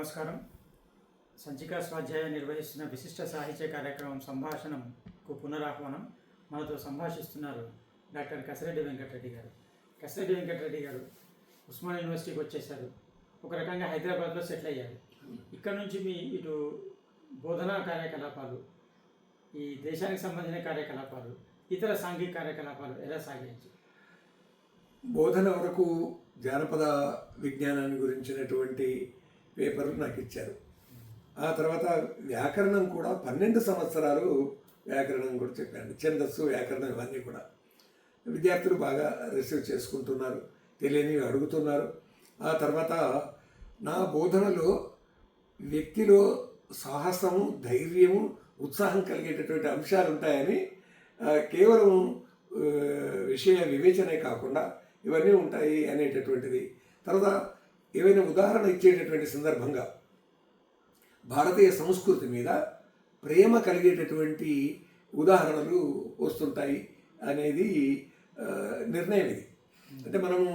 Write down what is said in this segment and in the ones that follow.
నమస్కారం. సంచికా స్వాధ్యాయం నిర్వహిస్తున్న విశిష్ట సాహిత్య కార్యక్రమం సంభాషణకు పునరాహ్వానం. మనతో సంభాషిస్తున్నారు డాక్టర్ కసిరెడ్డి వెంకటరెడ్డి గారు. కసిరెడ్డి వెంకటరెడ్డి గారు ఉస్మానియా యూనివర్సిటీకి వచ్చేసారు. ఒక రకంగా హైదరాబాద్లో సెటిల్ అయ్యారు. ఇక్కడ నుంచి మీ ఇటు బోధనా కార్యకలాపాలు, ఈ దేశానికి సంబంధించిన కార్యకలాపాలు, ఇతర సాంఘిక కార్యకలాపాలు ఎలా సాగించి బోధన వరకు జానపద విజ్ఞానాన్ని గురించినటువంటి పేపర్లు నాకు ఇచ్చారు. ఆ తర్వాత వ్యాకరణం కూడా 12 సంవత్సరాలు వ్యాకరణం కూడా చెప్పాను. ఛందస్సు, వ్యాకరణం ఇవన్నీ కూడా విద్యార్థులు బాగా రిసీవ్ చేసుకుంటున్నారు, తెలియనివి అడుగుతున్నారు. ఆ తర్వాత నా బోధనలో వ్యక్తిలో సాహసము, ధైర్యము, ఉత్సాహం కలిగేటటువంటి అంశాలు ఉంటాయని, కేవలం విషయ వివేచనే కాకుండా ఇవన్నీ ఉంటాయి అనేటటువంటిది. తర్వాత ఏవైనా ఉదాహరణ ఇచ్చేటటువంటి సందర్భంగా భారతీయ సంస్కృతి మీద ప్రేమ కలిగేటటువంటి ఉదాహరణలు వస్తుంటాయి అనేది నిర్ణయం. ఇది అంటే మనము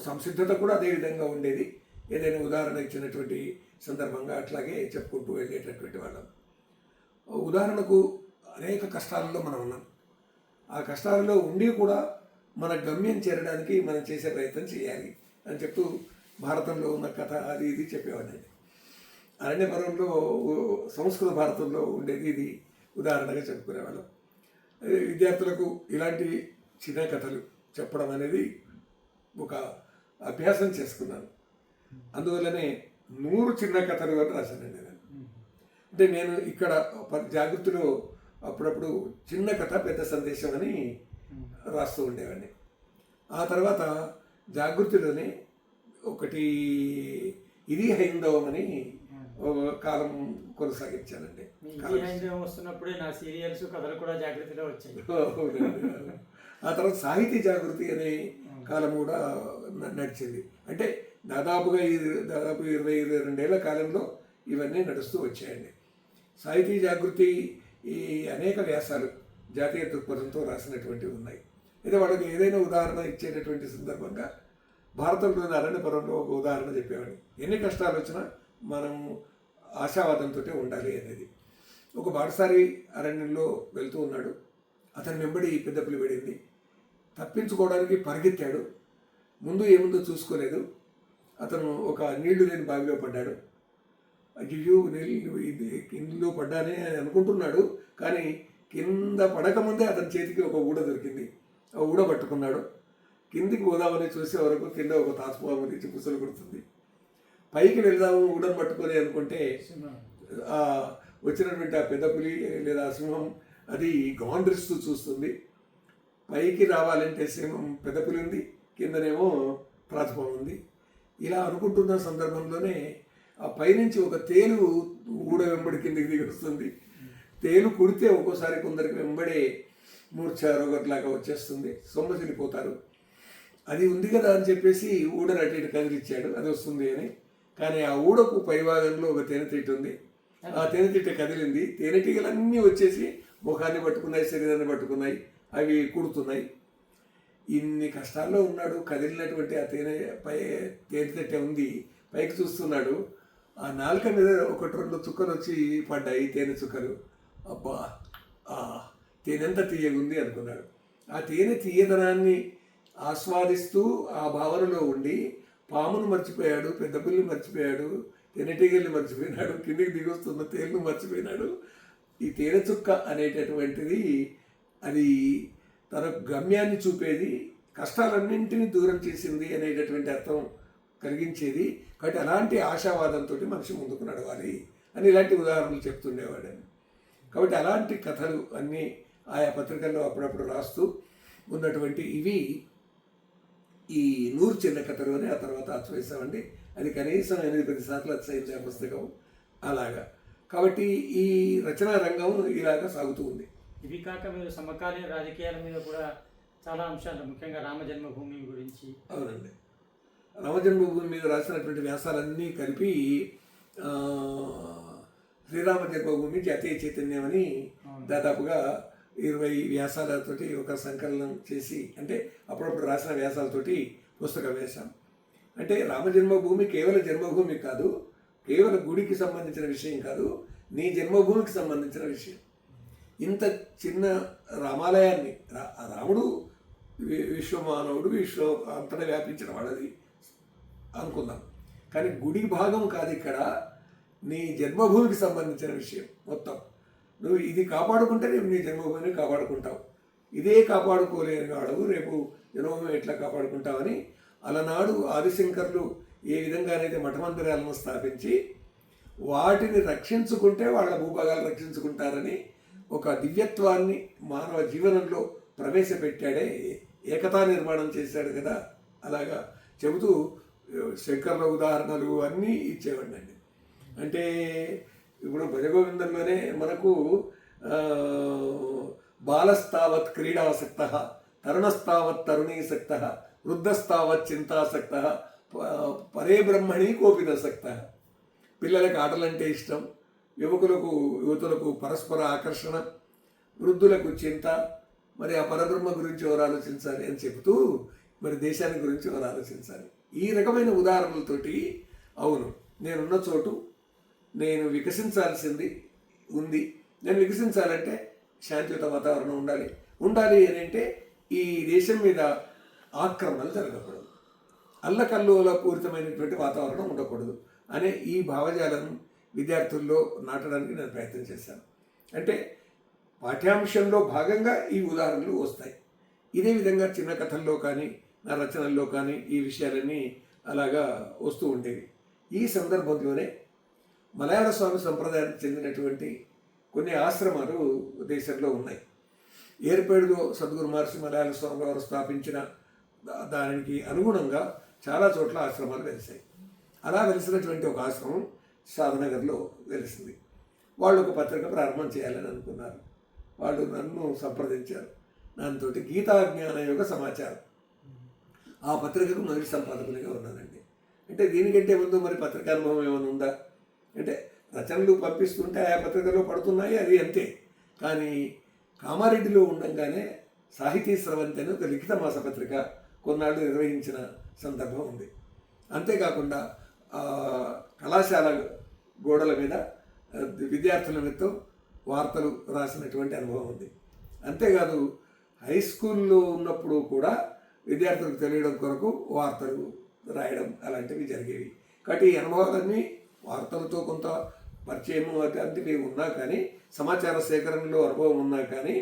సంసిద్ధత కూడా అదే విధంగా ఉండేది. ఏదైనా ఉదాహరణ ఇచ్చినటువంటి సందర్భంగా అట్లాగే చెప్పుకుంటూ వెళ్ళేటటువంటి వాళ్ళం. ఉదాహరణకు అనేక కష్టాలలో మనం ఉన్నాం. ఆ కష్టాలలో ఉండి కూడా మన గమ్యం చేరడానికి మనం చేసే ప్రయత్నం చేయాలి అని చెప్తూ భారతంలో ఉన్న కథ అది ఇది చెప్పేవాడిని. అరణ్యపర్వంలో సంస్కృత భారతంలో ఉండేది ఇది ఉదాహరణగా చెప్పుకునేవాళ్ళం. విద్యార్థులకు ఇలాంటి చిన్న కథలు చెప్పడం అనేది ఒక అభ్యాసం చేసుకున్నాను. అందువల్లనే 100 చిన్న కథలు అని రాశానండి నేను. అంటే నేను ఇక్కడ జాగృతిలో అప్పుడప్పుడు చిన్న కథ పెద్ద సందేశం అని రాస్తూ ఉండేవాడిని. ఆ తర్వాత జాగృతిలోనే ఒకటి ఇది హైందవం అని కాలం కొనసాగించానండి. వస్తున్నప్పుడే నా సీరియల్స్ కథలు కూడా జాగృతిలో వచ్చాయి. ఆ తర్వాత సాహితీ జాగృతి అనే కాలం కూడా నడిచింది. అంటే దాదాపు 22 ఏళ్ల కాలంలో ఇవన్నీ నడుస్తూ వచ్చాయండి. సాహితీ జాగృతి ఈ అనేక వ్యాసాలు జాతీయ దృక్పథంతో రాసినటువంటివి ఉన్నాయి. అయితే వాళ్ళకి ఏదైనా ఉదాహరణ ఇచ్చేటటువంటి సందర్భంగా భారతంలోని అరణ్యపర్వంలో ఒక ఉదాహరణ చెప్పేవాడిని. ఎన్ని కష్టాలు వచ్చినా మనం ఆశావాదంతో ఉండాలి అనేది. ఒక బాటసారి అరణ్యంలో వెళ్తూ ఉన్నాడు. అతని వెంబడి పెద్ద పులి పడింది. తప్పించుకోవడానికి పరిగెత్తాడు. ముందు ఏముందో చూసుకోలేదు. అతను ఒక నీళ్లు లేని బావిలో పడ్డాడు. అయ్యో ఇందులో పడ్డానే అని అనుకుంటున్నాడు. కానీ కింద పడకముందే అతని చేతికి ఒక ఊడ దొరికింది. ఆ ఊడ పట్టుకున్నాడు. కిందికి పోదామని చూసే వరకు కింద ఒక తాసుపాము తెచ్చి పుసలు కొడుతుంది. పైకి వెళ్దాము ఊడను పట్టుకొని అనుకుంటే వచ్చినటువంటి ఆ పెద్ద పులి లేదా సింహం అది గాండ్రిస్తూ చూస్తుంది. పైకి రావాలంటే సింహం పెద్ద పులి ఉంది, కిందనేమో త్రాచుపాము ఉంది. ఇలా అనుకుంటున్న సందర్భంలోనే ఆ పైనుంచి ఒక తేలు ఊడ వెంబడి కిందికి దిగి వస్తుంది. తేలు కుడితే ఒక్కోసారి కొందరికి వెంబడే మూర్ఛ రోగట్లాగా వచ్చేస్తుంది, సొమ్మసిల్లిపోతారు. అది ఉంది కదా అని చెప్పేసి ఊడను అటు ఇటు కదిలిచ్చాడు, అది వస్తుంది అని. కానీ ఆ ఊడకు పైభాగంలో ఒక తేనెతీట ఉంది. ఆ తేనెతీట కదిలింది. తేనెటీగలన్నీ వచ్చేసి ముఖాన్ని పట్టుకున్నాయి, శరీరాన్ని పట్టుకున్నాయి, అవి కుడుతున్నాయి. ఇన్ని కష్టాల్లో ఉన్నాడు. కదిలినటువంటి ఆ తేనెతీట ఉంది, పైకి చూస్తున్నాడు. ఆ నాలుక మీద 1-2 చుక్కలు వచ్చి పడ్డాయి, తేనె చుక్కలు. అబ్బా, తేనెంత తీయగుంది అనుకున్నాడు. ఆ తేనె తీయదనాన్ని ఆస్వాదిస్తూ ఆ భావనలో ఉండి పామును మర్చిపోయాడు, పెద్ద పుల్లిని మర్చిపోయాడు, తేనెటీగల్ని మర్చిపోయినాడు, కిందికి దిగొస్తున్న తేలును మర్చిపోయినాడు. ఈ తేనె చుక్క అనేటటువంటిది అది తన గమ్యాన్ని చూపేది, కష్టాలన్నింటినీ దూరం చేసింది అనేటటువంటి అర్థం కలిగించేది. కాబట్టి అలాంటి ఆశావాదంతో మనిషి ముందుకు నడవాలి అని ఇలాంటి ఉదాహరణలు చెప్తుండేవాడని. కాబట్టి అలాంటి కథలు అన్నీ ఆయా పత్రికల్లో అప్పుడప్పుడు రాస్తూ ఉన్నటువంటి ఇవి ఈ 100 చిన్న కథలు అని ఆ తర్వాత అచ్చవేశామండి. అది కనీసం 8-10 సార్లు అచ్చయింది ఆ పుస్తకం. అలాగా కాబట్టి ఈ రచనా రంగం ఇలాగా సాగుతూ ఉంది. ఇవి కాక మీరు సమకాలీన రాజకీయాల మీద కూడా చాలా అంశాలు, ముఖ్యంగా రామజన్మభూమి గురించి. అవునండి, రామజన్మభూమి మీద రాసినటువంటి వ్యాసాలన్నీ కలిపి శ్రీరామ జన్మభూమి జాతీయ చైతన్యం అని దాదాపుగా 20 వ్యాసాలతోటి ఒక సంకలనం చేసి, అంటే అప్పుడప్పుడు రాసిన వ్యాసాలతోటి పుస్తకం వేశాం. అంటే రామజన్మభూమి కేవలం జన్మభూమి కాదు, కేవలం గుడికి సంబంధించిన విషయం కాదు, నీ జన్మభూమికి సంబంధించిన విషయం. ఇంత చిన్న రామాలయాన్ని రాముడు విశ్వమానవుడు, విశ్వ అంతటా వ్యాపించిన వాడది అనుకుందాం. కానీ గుడి భాగం కాదు ఇక్కడ, నీ జన్మభూమికి సంబంధించిన విషయం మొత్తం. నువ్వు ఇది కాపాడుకుంటే రేపు నీ జన్మభూమిని కాపాడుకుంటావు. ఇదే కాపాడుకోలేని వాడు రేపు జన్మభూమి ఎట్లా కాపాడుకుంటావని అలనాడు ఆదిశంకర్లు ఏ విధంగానైతే మఠమందిరాలను స్థాపించి వాటిని రక్షించుకుంటే వాళ్ళ భూభాగాలు రక్షించుకుంటారని ఒక దివ్యత్వాన్ని మానవ జీవనంలో ప్రవేశపెట్టాడే, ఏకతా నిర్మాణం చేశాడు కదా. అలాగా చెబుతూ శంకర్ల ఉదాహరణలు అన్నీ ఇచ్చేవాడినండి. అంటే ఇప్పుడు భజగోవిందంలోనే మనకు బాలస్తావత్ క్రీడాసక్త, తరుణస్తావత్ తరుణీసక్త, వృద్ధస్తావత్ చింతాసక్త, పరే బ్రహ్మణి కోపినాసక్త. పిల్లలకు ఆటలంటే ఇష్టం, యువతులకు పరస్పర ఆకర్షణ, వృద్ధులకు చింత, మరి ఆ పరబ్రహ్మ గురించి ఎవరు ఆలోచించాలి అని చెబుతూ మరి దేశాన్ని గురించి ఎవరు ఆలోచించాలి. ఈ రకమైన ఉదాహరణలతోటి అవును నేనున్న చోటు నేను వికసించాల్సింది ఉంది, నేను వికసించాలంటే శాంతియుత వాతావరణం ఉండాలి అని అంటే ఈ దేశం మీద ఆక్రమణలు జరగకూడదు, అల్లకల్లోల పూరితమైనటువంటి వాతావరణం ఉండకూడదు అనే ఈ భావజాలను విద్యార్థుల్లో నాటడానికి నేను ప్రయత్నం చేశాను. అంటే పాఠ్యాంశంలో భాగంగా ఈ ఉదాహరణలు వస్తాయి. ఇదే విధంగా చిన్న కథల్లో కానీ నా రచనల్లో కానీ ఈ విషయాలన్నీ అలాగా వస్తూ ఉండేవి. ఈ సందర్భంలోనే మలయాళ స్వామి సంప్రదాయానికి చెందినటువంటి కొన్ని ఆశ్రమాలు దేశంలో ఉన్నాయి. ఏర్పేడులో సద్గురు మహర్షి మలయాళ స్వామి వారు స్థాపించిన దానికి అనుగుణంగా చాలా చోట్ల ఆశ్రమాలు వెలిసాయి. అలా వెలిసినటువంటి ఒక ఆశ్రమం సాధనగర్లో వెలిసింది. వాళ్ళు ఒక పత్రిక ప్రారంభం చేయాలని అనుకున్నారు. వాళ్ళు నన్ను సంప్రదించారు. దాంతో గీతా జ్ఞాన యోగ సమాచారం ఆ పత్రికకు మొదటి సంపాదకునిగా ఉన్నానండి. అంటే దీనికంటే ముందు మరి పత్రికా అనుభవం ఏమైనా ఉందా అంటే రచనలు పంపిస్తుంటే ఆ పత్రికలో పడుతున్నాయి, అది అంతే. కానీ కామారెడ్డిలో ఉండగానే సాహితీ స్రవంతి అని ఒక లిఖిత మాసపత్రిక కొన్నాళ్ళు నిర్వహించిన సందర్భం ఉంది. అంతేకాకుండా కళాశాల గోడల మీద విద్యార్థుల నిమిత్తం వార్తలు రాసినటువంటి అనుభవం ఉంది. అంతేకాదు హై స్కూల్లో ఉన్నప్పుడు కూడా విద్యార్థులకు తెలియడం కొరకు వార్తలు రాయడం అలాంటివి జరిగేవి. కాబట్టి ఈ అనుభవాలన్నీ వార్తలతో కొంత పరిచయం అలాంటివి ఉన్నా కానీ, సమాచార సేకరణలో అనుభవం ఉన్నా కానీ,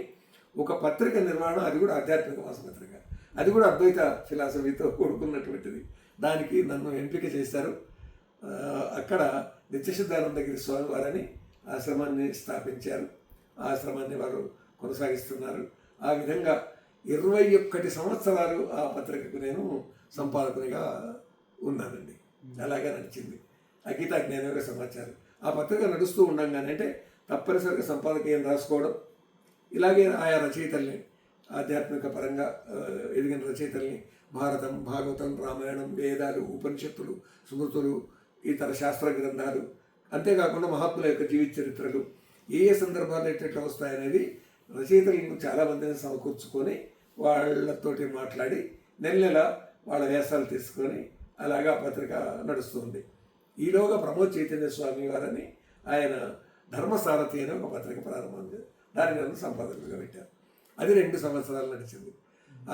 ఒక పత్రిక నిర్వహణ, అది కూడా ఆధ్యాత్మిక మాసపత్రిక, అది కూడా అద్వైత ఫిలాసఫీతో కూడుకున్నటువంటిది. దానికి నన్ను ఎంపిక చేశారు. అక్కడ నిత్యసిద్ధానందగిరి స్వామి వారని ఆశ్రమాన్ని స్థాపించారు. ఆ ఆశ్రమాన్ని వారు కొనసాగిస్తున్నారు. ఆ విధంగా 21 సంవత్సరాలు ఆ పత్రికకు నేను సంపాదకునిగా ఉన్నానండి. అలాగే నడిచింది గీతా జ్ఞానయోగ సమాచారం. ఆ పత్రిక నడుస్తూ ఉండగానే అంటే తప్పనిసరిగా సంపాదకీయం రాసుకోవడం, ఇలాగే ఆయా రచయితల్ని ఆధ్యాత్మిక పరంగా ఎదిగిన రచయితల్ని భారతం, భాగవతం, రామాయణం, వేదాలు, ఉపనిషత్తులు, స్మృతులు, ఇతర శాస్త్ర గ్రంథాలు, అంతేకాకుండా మహాత్ముల యొక్క జీవిత చరిత్రలు ఏ సందర్భాలు ఎట్లా వస్తాయనేది రచయితలను చాలామందిని సమకూర్చుకొని వాళ్ళతోటి మాట్లాడి నెల వాళ్ళ వ్యాసాలు తీసుకొని అలాగా పత్రిక నడుస్తుంది. ఈలోగా ప్రమోద్ చైతన్య స్వామి వారని ఆయన ధర్మసారథి అనే ఒక పత్రిక ప్రారంభం చేశారు. దాన్ని నన్ను సంపాదకులుగా పెట్టారు. అది 2 సంవత్సరాలు నడిచింది.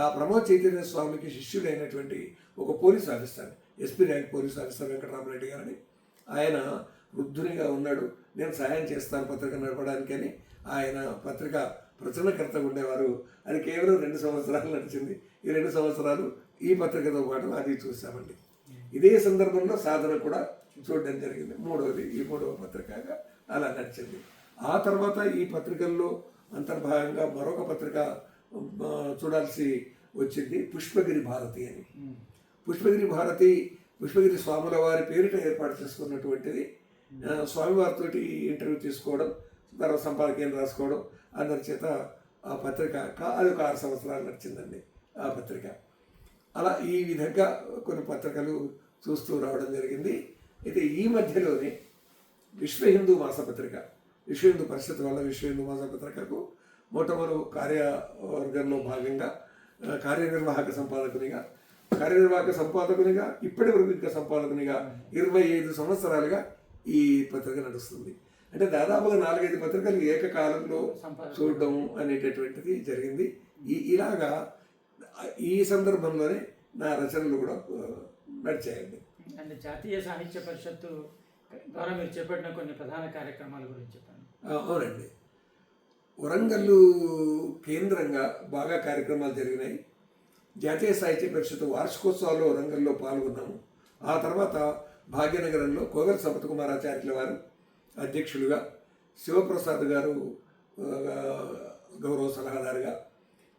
ఆ ప్రమోద్ చైతన్య స్వామికి శిష్యుడైనటువంటి ఒక police officer, SP rank police officer Venkataramareddy గారని, ఆయన వృద్ధునిగా ఉన్నాడు. నేను సహాయం చేస్తాను పత్రిక నడపడానికి అని ఆయన పత్రిక ప్రచురణకర్తగా ఉండేవారు. అది కేవలం 2 సంవత్సరాలు నడిచింది. ఈ 2 సంవత్సరాలు ఈ పత్రికతో పాటు అది చూసామండి. ఇదే సందర్భంలో సాధన కూడా చూడడం జరిగింది. ఈ మూడవ పత్రికగా అలా నడిచింది. ఆ తర్వాత ఈ పత్రికల్లో అంతర్భాగంగా మరొక పత్రిక చూడాల్సి వచ్చింది, పుష్పగిరి భారతి అని. పుష్పగిరి స్వాముల వారి పేరిట ఏర్పాటు చేసుకున్నటువంటిది. స్వామివారితోటి ఇంటర్వ్యూ తీసుకోవడం, తర్వాత సంపాదకీయం రాసుకోవడం, అందరి చేత ఆ పత్రిక అది ఒక 6 సంవత్సరాలు నడిచిందండి ఆ పత్రిక. అలా ఈ విధంగా కొన్ని పత్రికలు చూస్తూ రావడం జరిగింది. అయితే ఈ మధ్యలోనే విశ్వ హిందూ మాసపత్రిక, విశ్వ హిందూ పరిషత్ వల్ల విశ్వ హిందూ మాసపత్రికకు మొట్టమొదటి కార్యవర్గంలో భాగంగా కార్యనిర్వాహక సంపాదకునిగా ఇప్పటి వరకు ఇంకా సంపాదకునిగా 25 సంవత్సరాలుగా ఈ పత్రిక నడుస్తుంది. అంటే దాదాపుగా 4-5 పత్రికలు ఏకకాలంలో చూడడం అనేటటువంటిది జరిగింది. ఇలాగా ఈ సందర్భంలోనే నా రచనలు కూడా నడిచాయండి. అంటే జాతీయ సాహిత్య పరిషత్తు ద్వారా మీరు చేపట్టిన కొన్ని ప్రధాన కార్యక్రమాల గురించి చెప్పండి. అవునండి, వరంగల్ కేంద్రంగా బాగా కార్యక్రమాలు జరిగినాయి. జాతీయ సాహిత్య పరిషత్ వార్షికోత్సవాల్లో వరంగల్లో పాల్గొన్నాము. ఆ తర్వాత భాగ్యనగరంలో కోవెల సంపత్ కుమారాచార్యుల వారు అధ్యక్షులుగా, శివప్రసాద్ గారు గౌరవ సలహాదారుగా,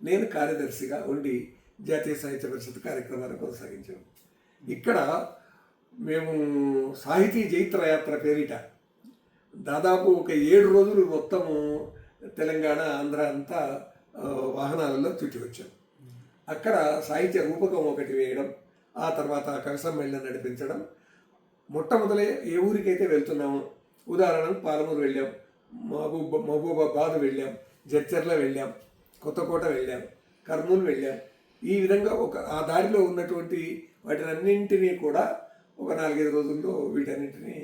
నేను కార్యదర్శిగా ఉండి జాతీయ సాహిత్య పరిషత్ కార్యక్రమాలు కొనసాగించాము. ఇక్కడ మేము సాహితీ జైత్రయాత్ర పేరిట దాదాపు ఒక 7 రోజులు మొత్తము తెలంగాణ, ఆంధ్ర అంతా వాహనాలలో చుట్టి వచ్చాం. అక్కడ సాహిత్య రూపకం ఒకటి వేయడం, ఆ తర్వాత కవి సమ్మేళనం నడిపించడం. మొట్టమొదలే ఏ ఊరికైతే వెళ్తున్నామో, ఉదాహరణకు పాలమూరు వెళ్ళాం, మహబూబాబాద్ వెళ్ళాం, జడ్చర్ల వెళ్ళాం, కొత్తకోట వెళ్ళాం, కర్నూలు వెళ్ళాం. ఈ విధంగా ఆ దారిలో ఉన్నటువంటి వాటినన్నింటినీ కూడా ఒక 4-5 రోజుల్లో వీటన్నింటినీ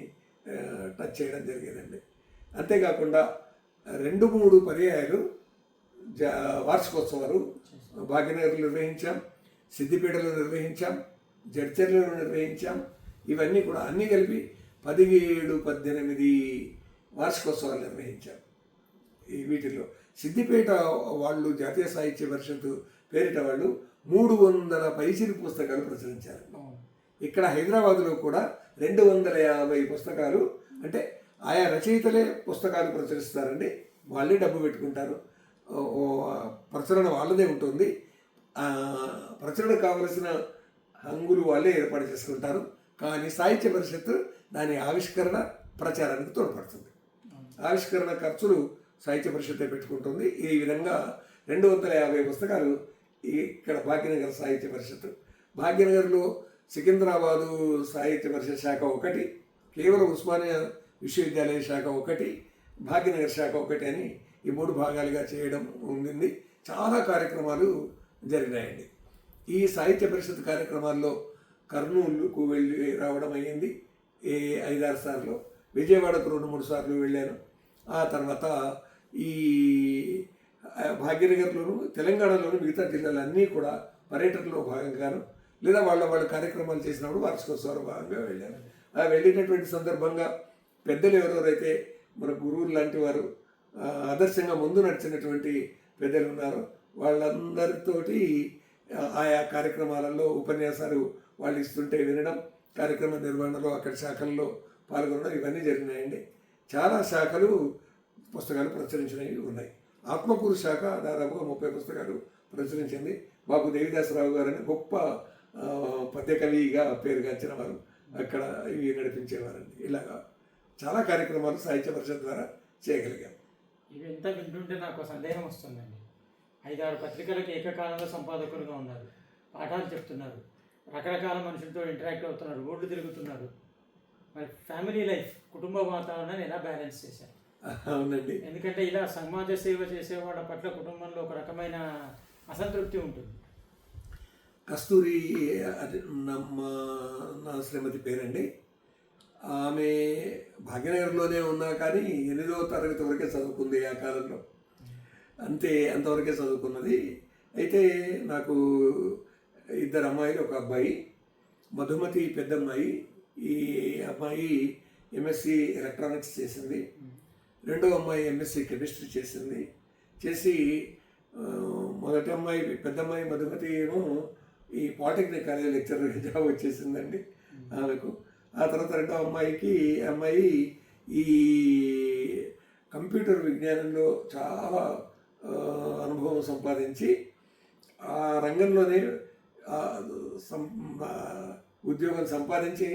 టచ్ చేయడం జరిగేదండి. అంతేకాకుండా 2-3 పర్యాయాలు వార్షికోత్సవాలు భాగ్యనగర్లో నిర్వహించాం, సిద్దిపేటలో నిర్వహించాం, జడ్చర్లలో నిర్వహించాం. ఇవన్నీ కూడా అన్నీ కలిపి 17-18 వార్షికోత్సవాలు నిర్వహించాం. వీటిల్లో సిద్దిపేట వాళ్ళు జాతీయ సాహిత్య పరిషత్ పేరిట వాళ్ళు 300 పైచిలు పుస్తకాలు ప్రచురించారు. ఇక్కడ హైదరాబాదులో కూడా 250 పుస్తకాలు, అంటే ఆయా రచయితలే పుస్తకాలు ప్రచురిస్తారండి. వాళ్ళే డబ్బు పెట్టుకుంటారు, ప్రచురణ వాళ్ళదే ఉంటుంది. ప్రచురణ కావలసిన హంగులు వాళ్ళే ఏర్పాటు చేసుకుంటారు. కానీ సాహిత్య పరిషత్తు దాని ఆవిష్కరణ ప్రచారానికి తోడ్పడుతుంది. ఆవిష్కరణ ఖర్చులు సాహిత్య పరిషత్తే పెట్టుకుంటుంది. ఈ విధంగా 250 పుస్తకాలు ఇక్కడ భాగ్యనగర్ సాహిత్య పరిషత్తు. భాగ్యనగర్లో సికింద్రాబాదు సాహిత్య పరిషత్ శాఖ ఒకటి, కేవలం ఉస్మానియా విశ్వవిద్యాలయ శాఖ ఒకటి, భాగ్యనగర్ శాఖ ఒకటి అని ఈ 3 భాగాలుగా చేయడం ఉంది. చాలా కార్యక్రమాలు జరిగినాయండి. ఈ సాహిత్య పరిషత్ కార్యక్రమాల్లో కర్నూలుకు వెళ్ళి రావడం అయ్యింది 5-6 సార్లు, విజయవాడకు 2-3 సార్లు వెళ్ళాను. ఆ తర్వాత ఈ భాగ్యనగర్లోను, తెలంగాణలోను మిగతా జిల్లాలన్నీ కూడా పర్యటనలో భాగంగాను, లేదా వాళ్ళ కార్యక్రమాలు చేసినప్పుడు వార్షికోత్సవాల భాగంగా వెళ్ళాను. ఆ వెళ్ళినటువంటి సందర్భంగా పెద్దలు ఎవరెవరైతే మన గురువులు లాంటి వారు ఆదర్శంగా ముందు నడిచినటువంటి పెద్దలు ఉన్నారో వాళ్ళందరితోటి ఆయా కార్యక్రమాలలో ఉపన్యాసాలు వాళ్ళు ఇస్తుంటే వినడం, కార్యక్రమ నిర్వహణలో అక్కడి శాఖల్లో పాల్గొనడం, ఇవన్నీ జరిగినాయండి. చాలా శాఖలు పుస్తకాలు ప్రచురించినవి ఉన్నాయి. ఆత్మకూరు శాఖ దాదాపుగా 30 పుస్తకాలు ప్రచురించింది. బాబు దేవిదాసరావు గారని గొప్ప పద్యకవిగా పేరుగాంచిన వారు అక్కడ ఇవి నడిపించేవారండి. ఇలాగా చాలా కార్యక్రమాలు సాహిత్య పరిషత్ ద్వారా చేయగలిగాం. ఇవి ఎంత వింటుంటే నాకు సందేహం వస్తుందండి. 5-6 పత్రికలకు ఏకకాలంలో సంపాదకులుగా ఉన్నారు, పాఠాలు చెప్తున్నారు, రకరకాల మనుషులతో ఇంటరాక్ట్ అవుతున్నారు, ఊళ్ళు తిరుగుతున్నారు. మరి ఫ్యామిలీ లైఫ్, కుటుంబ వాతావరణాన్ని ఎలా బ్యాలెన్స్ చేశారు? అవునండి, ఎందుకంటే ఇలా సమాజ సేవ చేసే వాళ్ళ పట్ల కుటుంబంలో ఒక రకమైన అసంతృప్తి ఉంటుంది. కస్తూరి నా శ్రీమతి పేరండి. ఆమె భాగ్యనగర్లోనే ఉన్నా కానీ 8వ తరగతి వరకే చదువుకుంది ఆ కాలంలో. అంతవరకే చదువుకున్నది. అయితే నాకు 2 అమ్మాయిలు, 1 అబ్బాయి. మధుమతి పెద్దమ్మాయి. ఈ అమ్మాయి ఎంఎస్సి ఎలక్ట్రానిక్స్ చేసింది. 2వ అమ్మాయి ఎంఎస్సి కెమిస్ట్రీ చేసింది. చేసి మొదటి అమ్మాయి పెద్దమ్మాయి మధుమతి ఏమో ఈ పాలిటెక్నిక్ కాలేజ్ లెక్చరర్ జాబ్ వచ్చేసిందండి ఆమెకు. ఆ తర్వాత 2వ అమ్మాయి ఈ కంప్యూటర్ విజ్ఞానంలో చాలా అనుభవం సంపాదించి ఆ రంగంలోనే ఉద్యోగం సంపాదించి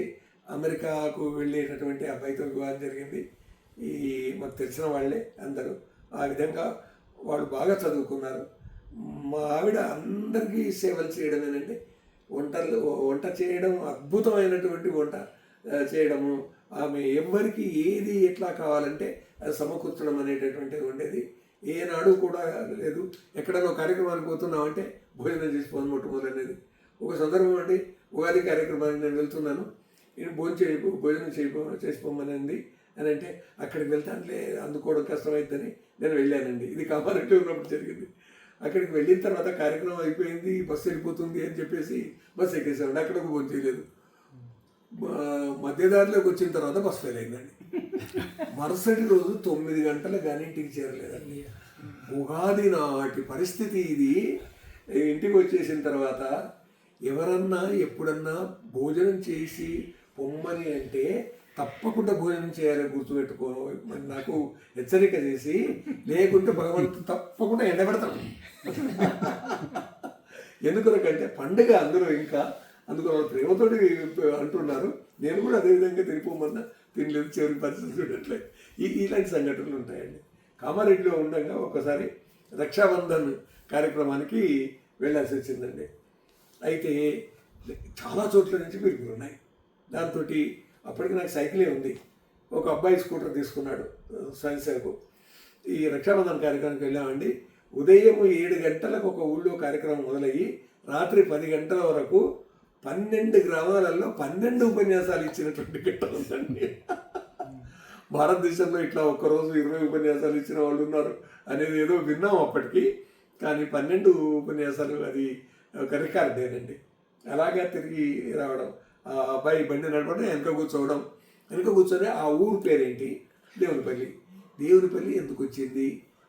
అమెరికాకు వెళ్ళేటటువంటి అబ్బాయితో వివాహం జరిగింది. మాకు తెలిసిన వాళ్ళే అందరూ. ఆ విధంగా వాళ్ళు బాగా చదువుకున్నారు. మా ఆవిడ అందరికీ సేవలు చేయడమేనండి. వంట చేయడం, అద్భుతమైనటువంటి వంట చేయడము. ఆమె ఎవరికి ఏది ఎట్లా కావాలంటే అది సమకూర్చడం అనేటటువంటిది ఉండేది. ఏనాడు కూడా లేదు. ఎక్కడైనా కార్యక్రమానికి పోతున్నామంటే భోజనం చేసుకోని మొట్టమొదలనేది. ఒక సందర్భం అండి, ఉగాది కార్యక్రమానికి నేను వెళ్తున్నాను. నేను భోజనం చేసిపోమనండి అని అంటే అక్కడికి వెళ్తానులే, అందుకోవడం కష్టమవుతుందని నేను వెళ్ళానండి. ఇది కామారెడ్డి ఉన్నప్పుడు జరిగింది. అక్కడికి వెళ్ళిన తర్వాత కార్యక్రమం అయిపోయింది, బస్సు వెళ్ళిపోతుంది అని చెప్పేసి బస్సు ఎక్కేసామండి. అక్కడ భోజనం చేయలేదు. మధ్యదారిలోకి వచ్చిన తర్వాత బస్సు ఫెయిల్ అయిందండి. మరుసటి రోజు 9 గంటలకు కానీ ఇంటికి చేరలేదండి. ఉగాది నాటి పరిస్థితి ఇది. ఇంటికి వచ్చేసిన తర్వాత ఎవరన్నా ఎప్పుడన్నా భోజనం చేసి పొమ్మని అంటే తప్పకుండా భోజనం చేయాలని గుర్తుపెట్టుకో మరి నాకు హెచ్చరిక చేసి, లేకుంటే భగవంతుడు తప్పకుండా ఎండబెడతాం. ఎందుకంటే పండుగ అందులో ఇంకా అందుకు ప్రేమతోటి అంటున్నారు. నేను కూడా అదేవిధంగా తిరిగిపోమన్నా తినలేదు, చివరికి పరిస్థితి చూడట్లే. ఇలాంటి సంఘటనలు ఉంటాయండి. కామారెడ్డిలో ఉండగా ఒకసారి రక్షాబంధన్ కార్యక్రమానికి వెళ్ళాల్సి వచ్చిందండి. అయితే చాలా చోట్ల నుంచి పిలుపులు ఉన్నాయి. దాంతో అప్పటికి నాకు సైకిలే ఉంది. ఒక అబ్బాయి స్కూటర్ తీసుకున్నాడు స్వయంసేవకు. ఈ రక్షాబంధన్ కార్యక్రమానికి వెళ్ళామండి. ఉదయం 7 గంటలకు ఒక ఊళ్ళో కార్యక్రమం మొదలయ్యి రాత్రి 10 గంటల వరకు 12 గ్రామాలలో 12 ఉపన్యాసాలు ఇచ్చినటువంటి ఘట్టం ఉందండి. భారతదేశంలో ఇట్లా ఒక్కరోజు 20 ఉపన్యాసాలు ఇచ్చిన వాళ్ళు ఉన్నారు అనేది ఏదో విన్నాం అప్పటికి. కానీ 12 ఉపన్యాసాలు అది ఒక రికార్డేనండి. అలాగా తిరిగి రావడం, ఆ అబ్బాయి బండి నడపడం, వెనక కూర్చొని ఆ ఊరు పేరేంటి, దేవునిపల్లి. దేవునిపల్లి ఎందుకు వచ్చింది,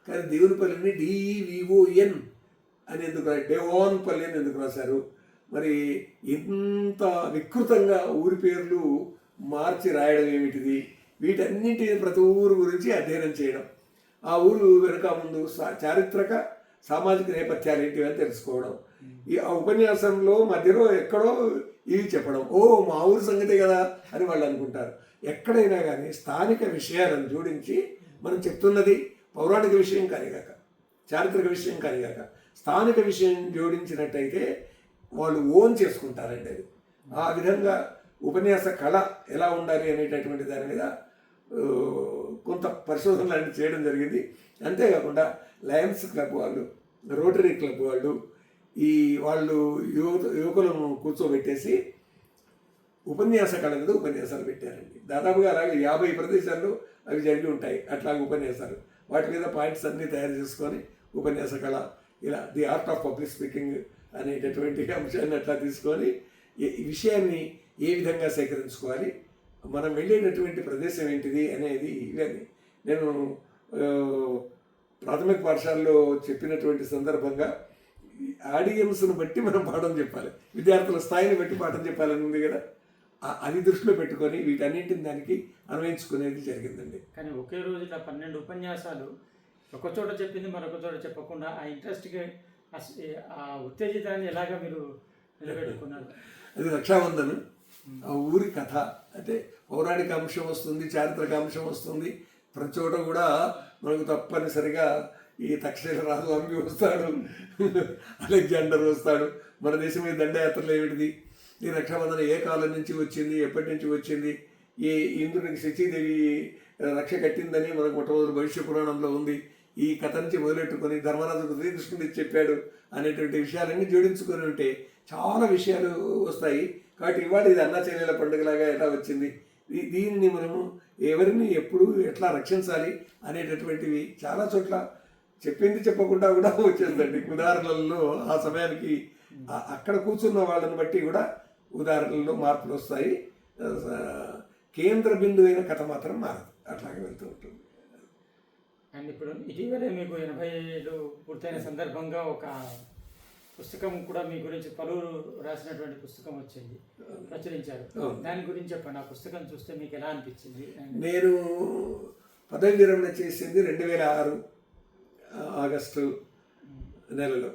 కానీ దేవునిపల్లిని DEVON అని ఎందుకు డెవోన్పల్లి అని ఎందుకు రాశారు, మరి ఇంత వికృతంగా ఊరి పేర్లు మార్చి రాయడం ఏమిటిది, వీటన్నింటి ప్రతి ఊరు గురించి అధ్యయనం చేయడం, ఆ ఊరు వెనుక ముందు చారిత్రక సామాజిక నేపథ్యాలు ఏంటివి అని తెలుసుకోవడం, ఈ ఆ ఉపన్యాసంలో మధ్యలో ఎక్కడో ఇవి చెప్పడం, ఓ మా ఊరు సంగతే కదా అని వాళ్ళు అనుకుంటారు. ఎక్కడైనా కానీ స్థానిక విషయాలను జోడించి మనం చెప్తున్నది పౌరాణిక విషయం కానిగాక, చారిత్రక విషయం కానిగాక, స్థానిక విషయం జోడించినట్టయితే వాళ్ళు ఓన్ చేసుకుంటారండి. అది ఆ విధంగా ఉపన్యాస కళ ఎలా ఉండాలి అనేటటువంటి దాని మీద కొంత పరిశోధనలు అన్ని చేయడం జరిగింది. అంతేకాకుండా లయన్స్ క్లబ్ వాళ్ళు, రోటరీ క్లబ్ వాళ్ళు, వాళ్ళు యువకులను కూర్చోబెట్టేసి ఉపన్యాస కళ మీద ఉపన్యాసాలు పెట్టారండి. దాదాపుగా అలాగే 50 ప్రదేశాల్లో అవి జరిగి ఉంటాయి అట్లాగే ఉపన్యాసాలు. వాటి మీద పాయింట్స్ అన్నీ తయారు చేసుకొని ఉపన్యాస కళ, ఇలా the art of public speaking అనేటటువంటి అంశాన్ని అట్లా తీసుకొని ఈ విషయాన్ని ఏ విధంగా సేకరించుకోవాలి, మనం వెళ్ళేటటువంటి ప్రదేశం ఏంటిది అనేది ఇవన్నీ నేను ప్రాథమిక పాఠశాలలో చెప్పినటువంటి సందర్భంగా ఆడియన్స్ను బట్టి మనం పాఠం చెప్పాలి, విద్యార్థుల స్థాయిని బట్టి పాఠం చెప్పాలని ఉంది కదా, అది దృష్టిలో పెట్టుకొని వీటన్నింటిని దానికి అన్వయించుకునేది జరిగిందండి. కానీ ఒకే రోజు ఇట్లా 12 ఉపన్యాసాలు ఒక చోట చెప్పింది మరొక చోట చెప్పకుండా ఆ ఇంట్రెస్ట్గా ఆ ఉత్తేజితాన్ని ఎలాగ మీరు నిలబెట్టుకున్నారు? అది రక్షాబంధన్ ఆ ఊరి కథ, అంటే పౌరాణిక అంశం వస్తుంది, చారిత్రక అంశం వస్తుంది. ప్రతి చోట కూడా మనకు తప్పనిసరిగా ఈ తక్షశిల రాజు అంబి వస్తాడు, అలెగ్జాండర్ వస్తాడు, మన దేశం మీద దండయాత్రలు ఏమిటిది, ఈ రక్షాబంధన ఏ కాలం నుంచి వచ్చింది, ఎప్పటి నుంచి వచ్చింది, ఈ ఇంద్రునికి శచీదేవి రక్ష కట్టిందని మనకు మొట్టమొదటి భవిష్య పురాణంలో ఉంది. ఈ కథ నుంచి మొదలెట్టుకొని ధర్మరాజుకు శ్రీకృష్ణుడు చెప్పాడు అనేటువంటి విషయాలన్నీ జోడించుకొని ఉంటే చాలా విషయాలు వస్తాయి. కాబట్టి ఇవాళ ఇది అన్నా చెల్లెల పండుగలాగా ఎలా వచ్చింది, దీన్ని మనము ఎవరిని ఎప్పుడు ఎట్లా రక్షించాలి అనేటటువంటివి చాలా చోట్ల చెప్పింది చెప్పకుండా కూడా వచ్చేదండి. ఉదాహరణలలో ఆ సమయానికి అక్కడ కూర్చున్న వాళ్ళని బట్టి కూడా ఉదాహరణలో మార్పులు వస్తాయి. కేంద్ర బిందువు అయిన కథ మాత్రం మారదు, అట్లాగే వెళ్తూ ఉంటుంది. అండ్ ఇప్పుడు ఇటీవలే మీకు 80 ఏళ్ళు పూర్తయిన సందర్భంగా ఒక పుస్తకం కూడా మీ గురించి పలువురు రాసినటువంటి పుస్తకం వచ్చింది, ప్రచురించారు. దాని గురించి చెప్పండి. ఆ పుస్తకం చూస్తే మీకు ఎలా అనిపించింది? నేను పదవి విరమణ చేసింది 2006 ఆగస్టు నెలలో.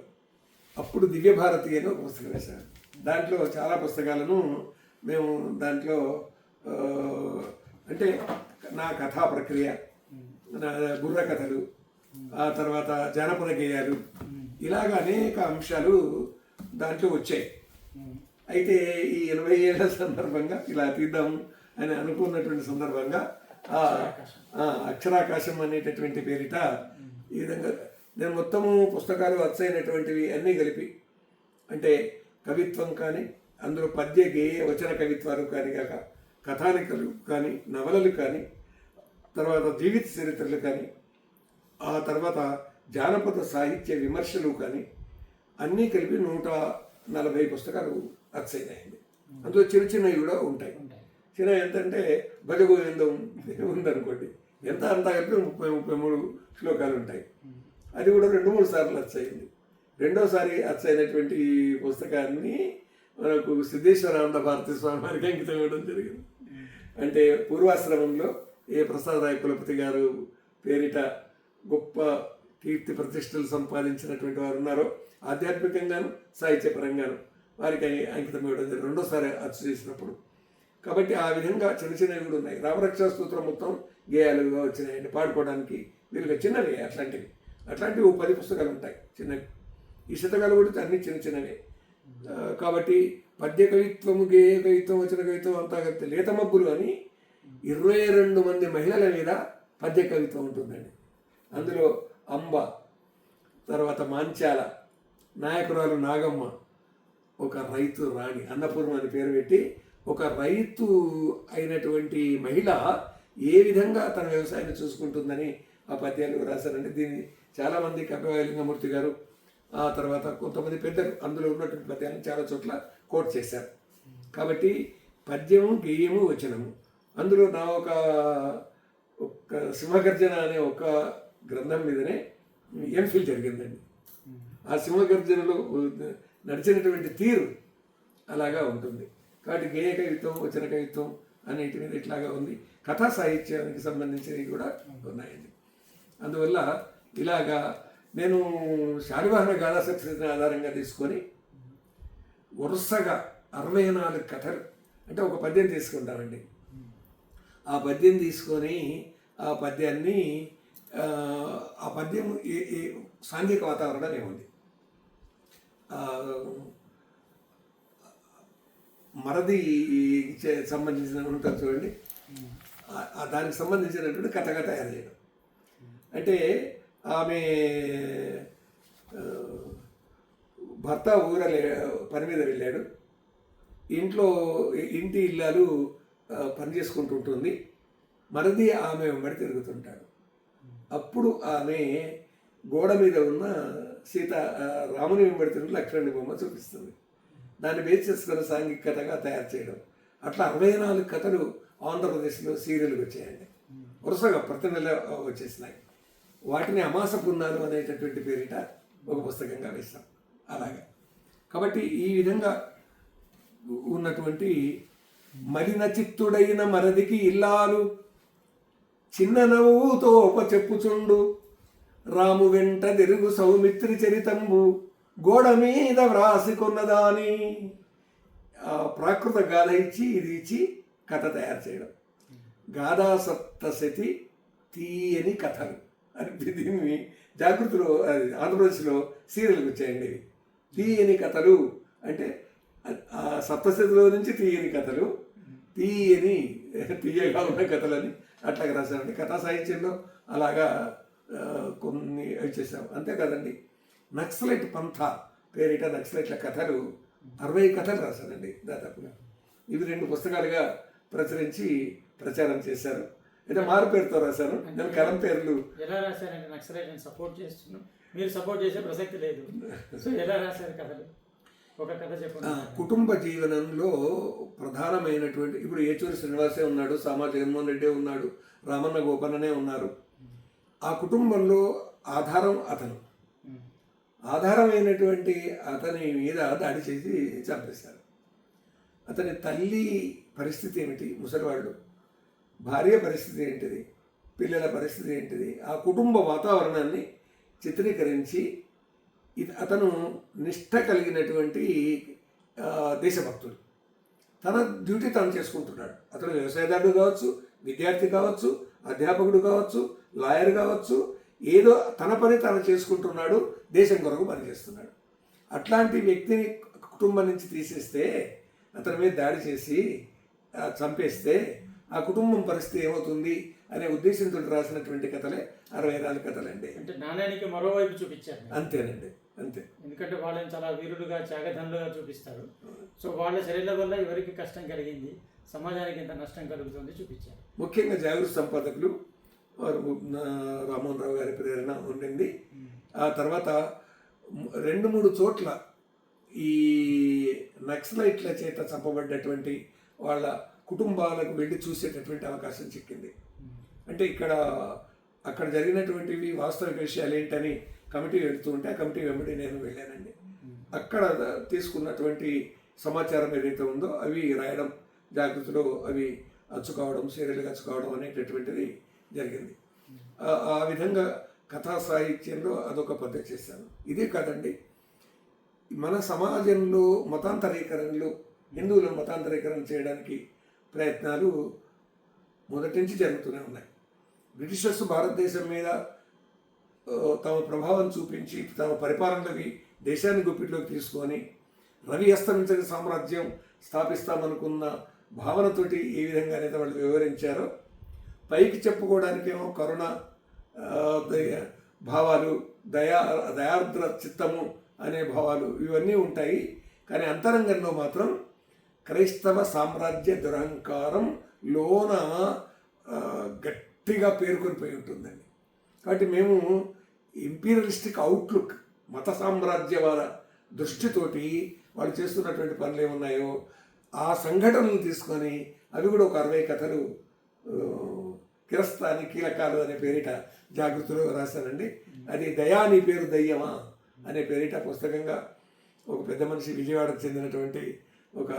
అప్పుడు దివ్యభారతి అని ఒక పుస్తకం వేశాను. దాంట్లో చాలా పుస్తకాలను మేము దాంట్లో అంటే నా కథా ప్రక్రియ, నా బుర్ర కథలు, ఆ తర్వాత జానపద గేయాలు, ఇలాగ అనేక అంశాలు దాంట్లో వచ్చాయి. అయితే ఈ 80 ఏళ్ళ సందర్భంగా ఇలా తీద్దాం అని అనుకున్నటువంటి సందర్భంగా అక్షరాకాశం అనేటటువంటి పేరిట ఈ విధంగా నేను మొత్తము పుస్తకాలు వచ్చైనటువంటివి అన్నీ కలిపి, అంటే కవిత్వం కానీ, అందులో పద్య గేయ వచన కవిత్వాలు కానీ కాక, కథానికలు కానీ, నవలలు కానీ, తర్వాత జీవిత చరిత్రలు కానీ, ఆ తర్వాత జానపద సాహిత్య విమర్శలు కానీ అన్నీ కలిపి 140 పుస్తకాలు అచ్చయినాయండి. అందులో చిన్న చిన్నవి కూడా ఉంటాయి. చిన్న ఎంతంటే భజగోవిందం ఉందనుకోండి, ఎంత అంతా కలిపి 33 శ్లోకాలు ఉంటాయి. అది కూడా 2-3 సార్లు అచ్చయింది. రెండోసారి అచ్చయినటువంటి ఈ పుస్తకాన్ని మనకు సిద్ధేశ్వరానంద భారతి స్వామి వారికి అంకితం ఇవ్వడం జరిగింది. అంటే పూర్వాశ్రమంలో ఏ ప్రసాదరాయ కులపతి గారు పేరిట గొప్ప కీర్తి ప్రతిష్టలు సంపాదించినటువంటి వారు ఉన్నారో, ఆధ్యాత్మికంగాను సాహిత్యపరంగాను వారికి అంకితం ఇవ్వడం జరిగింది రెండోసారి అచ్చు చేసినప్పుడు. కాబట్టి ఆ విధంగా చిన్న చిన్నవి కూడా ఉన్నాయి. రామరక్షా స్తోత్రం మొత్తం గేయాలుగా వచ్చినాయండి, పాడుకోవడానికి వీళ్ళకి చిన్నవి. అట్లాంటివి 10 పుస్తకాలు ఉంటాయి చిన్నవి. ఈ శతకాలు కూడా అన్ని చిన్న చిన్నవే. కాబట్టి పద్య కవిత్వము, గేయ కవిత్వం, వచన కవిత్వం అంతా కలిపి లేత మబ్బులు అని 22 మంది మహిళల మీద పద్య కవిత్వం ఉంటుందండి. అందులో అంబ, తర్వాత మాంచాల, నాయకురాలు నాగమ్మ, ఒక రైతు రాణి, అన్నపూర్ణ అని పేరు పెట్టి ఒక రైతు అయినటువంటి మహిళ ఏ విధంగా తన వ్యవసాయాన్ని చూసుకుంటుందని ఆ పద్యాలు రాశారండి. దీన్ని చాలామంది కపివాయలింగమూర్తి గారు, ఆ తర్వాత కొంతమంది పెద్దలు అందులో ఉన్నటువంటి పద్యాలను చాలా చోట్ల కోట్ చేశారు. కాబట్టి పద్యము, గేయము, వచనము అందులో నా ఒక సింహగర్జన అనే ఒక గ్రంథం మీదనే ఎంఫిల్ జరిగిందండి. ఆ సింహగర్జనలో నడిచినటువంటి తీరు అలాగా ఉంటుంది. కాబట్టి గేయ కవిత్వం, వచన కవిత్వం అన్నిటి మీద ఇట్లాగా ఉంది. కథా సాహిత్యానికి సంబంధించినవి కూడా ఉన్నాయండి. అందువల్ల ఇలాగా నేను శాలివాహన గాథా సప్తశతిని ఆధారంగా తీసుకొని వరుసగా 64 కథలు, అంటే ఒక పద్యం తీసుకుంటామండి. ఆ పద్యం తీసుకొని ఆ పద్యాన్ని ఆ పద్యం సాంఘిక వాతావరణం ఏముంది, మరది సంబంధించిన ఉంటుంది చూడండి, దానికి సంబంధించినటువంటి కథగా తయారు చేయడం. అంటే ఆమె భర్త పని మీద వెళ్ళాడు, ఇంటి ఇల్లాలు పని చేసుకుంటూ ఉంటుంది, మరది ఆమె వెంబడి తిరుగుతుంటాడు. అప్పుడు ఆమె గోడ మీద ఉన్న రాముని వెంబడి తిరుగు లక్ష్మణుని బొమ్మ చూపిస్తుంది. దాన్ని బేస్ చేసుకున్న సాంఘిక కథగా తయారు చేయడం. అట్లా 64 కథలు ఆంధ్రప్రదేశ్లో సీరియల్కి వచ్చాయండి. వరుసగా ప్రతి నెల వచ్చేసినాయి. వాటిని అమాస పున్నాలు అనేటటువంటి పేరిట ఒక పుస్తకంగా వేస్తాం అలాగా. కాబట్టి ఈ విధంగా ఉన్నటువంటి మలిన చిత్తుడైన మరదికి ఇల్లాలు చిన్న నవ్వుతో చెప్పుచుండు రాము వెంట తిరుగు సౌమిత్రి చరితంబు గోడ మీద వ్రాసికొన్నదాని ప్రాకృత గాథ ఇచ్చి ఇది ఇచ్చి కథ తయారు చేయడం. గాథా సప్తశతి తీయని కథలు అని దీన్ని జాగృతిలో ఆంధ్రప్రదేశ్లో సీరియల్కి వచ్చాయండి. తీయని కథలు అంటే సప్తశతిలో నుంచి తీయని కథలు, తీయగా ఉన్న కథలని అట్లాగా రాశారండి. కథా సాహిత్యంలో అలాగా కొన్ని చేసాం. అంతే కదండి, నక్సలైట్ పంథా పేరిట నక్సలైట్ల కథలు 60 కథలు రాశానండి దాదాపుగా. ఇవి 2 పుస్తకాలుగా ప్రచురించి ప్రచారం చేశారు. అయితే మారు పేరుతో రాశాను, నేను కలం పేర్లు. ఎలా రాశారంటే నక్సలైట్ సపోర్ట్ చేస్తున్నాను, మీరు సపోర్ట్ చేసే ప్రసక్తి లేదు. సో ఎలా రాశారు కథలు? ఒక కథ చెప్పండి. కుటుంబ జీవనంలో ప్రధానమైనటువంటి, ఇప్పుడు ఏచూరి శ్రీనివాసే ఉన్నాడు, సామా జగన్మోహన్ రెడ్డి ఉన్నాడు, రామన్న గోపన్ననే ఉన్నారు. ఆ కుటుంబంలో ఆధారమైనటువంటి అతని మీద దాడి చేసి చంపేశారు. అతని తల్లి పరిస్థితి ఏమిటి, ముసలివాళ్ళు, భార్య పరిస్థితి ఏంటిది, పిల్లల పరిస్థితి ఏంటిది, ఆ కుటుంబ వాతావరణాన్ని చిత్రీకరించి అతను నిష్ఠ కలిగినటువంటి దేశభక్తుడు. తన డ్యూటీ తను చేసుకుంటున్నాడు. అతను వ్యవసాయదారుడు కావచ్చు, విద్యార్థి కావచ్చు, అధ్యాపకుడు కావచ్చు, లాయర్ కావచ్చు, ఏదో తన పని తను చేసుకుంటున్నాడు, దేశం కొరకు పనిచేస్తున్నాడు. అట్లాంటి వ్యక్తిని కుటుంబం నుంచి తీసేస్తే, అతని మీద దాడి చేసి చంపేస్తే ఆ కుటుంబం పరిస్థితి ఏమవుతుంది అనే ఉద్దేశంతో రాసినటువంటి కథలే 64 కథలండి. అంటే నాణ్యానికి మరోవైపు చూపించారు. అంతేనండి, అంతే. ఎందుకంటే వాళ్ళని చాలా వీరులుగా, త్యాగధనులుగా చూపిస్తారు. సో వాళ్ళ చర్యల వల్ల ఎవరికి కష్టం కలిగింది, సమాజానికి ఎంత నష్టం కలుగుతుంది చూపించారు. ముఖ్యంగా జాగృతి సంపాదకులు వారు రామ్మోహన్ రావు గారి ప్రేరణ ఉండింది. ఆ తర్వాత 2-3 చోట్ల ఈ నక్సలైట్ల చేత చంపబడ్డటువంటి వాళ్ళ కుటుంబాలకు వెళ్ళి చూసేటటువంటి అవకాశం చిక్కింది. అంటే అక్కడ జరిగినటువంటివి వాస్తవిక విషయాలు ఏంటని కమిటీ వెళుతూ ఉంటే ఆ కమిటీ వెంబడి నేను వెళ్ళానండి. అక్కడ తీసుకున్నటువంటి సమాచారం ఏదైతే ఉందో అవి రాయడం, జాగృతిలో అవి అచ్చుకోవడం, సీరియల్గా అచ్చుకోవడం అనేటటువంటిది జరిగింది. ఆ విధంగా కథా సాహిత్యంలో అదొక పద్ధతి చేశాను. ఇదే కాదండి, మన సమాజంలో మతాంతరీకరణలు, హిందువులను మతాంతరీకరణ చేయడానికి ప్రయత్నాలు మొదటి నుంచి జరుగుతూనే ఉన్నాయి. బ్రిటిషర్స్ భారతదేశం మీద తమ ప్రభావం చూపించి తమ పరిపాలనలోకి దేశాన్ని గుప్పిట్లోకి తీసుకొని రవి అస్తమించని సామ్రాజ్యం స్థాపిస్తామనుకున్న భావనతోటి ఏ విధంగా అనేది వాళ్ళు వివరించారో, పైకి చెప్పుకోవడానికేమో కరుణ భావాలు, దయార్ద్ర చిత్తము అనే భావాలు ఇవన్నీ ఉంటాయి. కానీ అంతరంగంలో మాత్రం క్రైస్తవ సామ్రాజ్య దురహంకారం లోన గట్టిగా పేర్కొనిపోయి ఉంటుందండి. కాబట్టి మేము ఇంపీరియలిస్టిక్ అవుట్లుక్, మత సామ్రాజ్యవాద దృష్టితోటి వాళ్ళు చేస్తున్నటువంటి పనులు ఏమున్నాయో ఆ సంఘటనలు తీసుకొని అవి కూడా ఒక 60 కథలు కిరస్తాని కీలకాలు అనే పేరిట జాగృతిలో రాశానండి. అది దయా నీ పేరు దయ్యమా అనే పేరిట పుస్తకంగా ఒక పెద్ద మనిషి, విజయవాడకు చెందినటువంటి ఒక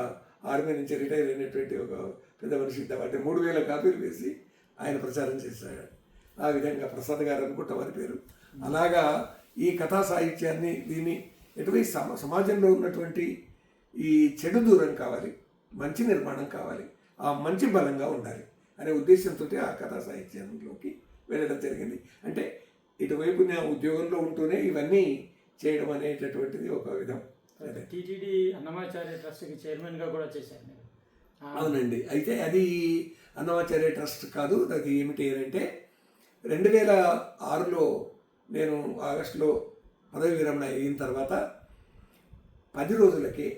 ఆర్మీ నుంచి రిటైర్ అయినటువంటి ఒక పెద్ద మనిషి అంటే 3000 కాపీలు వేసి ఆయన ప్రచారం చేశాడు. ఆ విధంగా ప్రసాద్ గారు అనుకుంటా వారి పేరు. అలాగా ఈ కథా సాహిత్యాన్ని దీన్ని ఎటువంటి సమాజంలో ఉన్నటువంటి ఈ చెడు దూరం కావాలి, మంచి నిర్మాణం కావాలి, ఆ మంచి బలంగా ఉండాలి అనే ఉద్దేశంతో ఆ కథా సాహిత్యంలోకి వెళ్ళడం జరిగింది. అంటే ఇటువైపు నేను ఉద్యోగంలో ఉంటూనే ఇవన్నీ చేయడం అనేటటువంటిది ఒక విధం. టీటీడీ అన్నమాచార్య ట్రస్ట్కి చైర్మన్గా కూడా చేశారు మీరు. అవునండి. అయితే అది అన్నమాచార్య ట్రస్ట్ కాదు, అది ఏమిటి అంటే 2006లో నేను ఆగస్టులో పదవి విరమణ అయిన తర్వాత 10 రోజులకే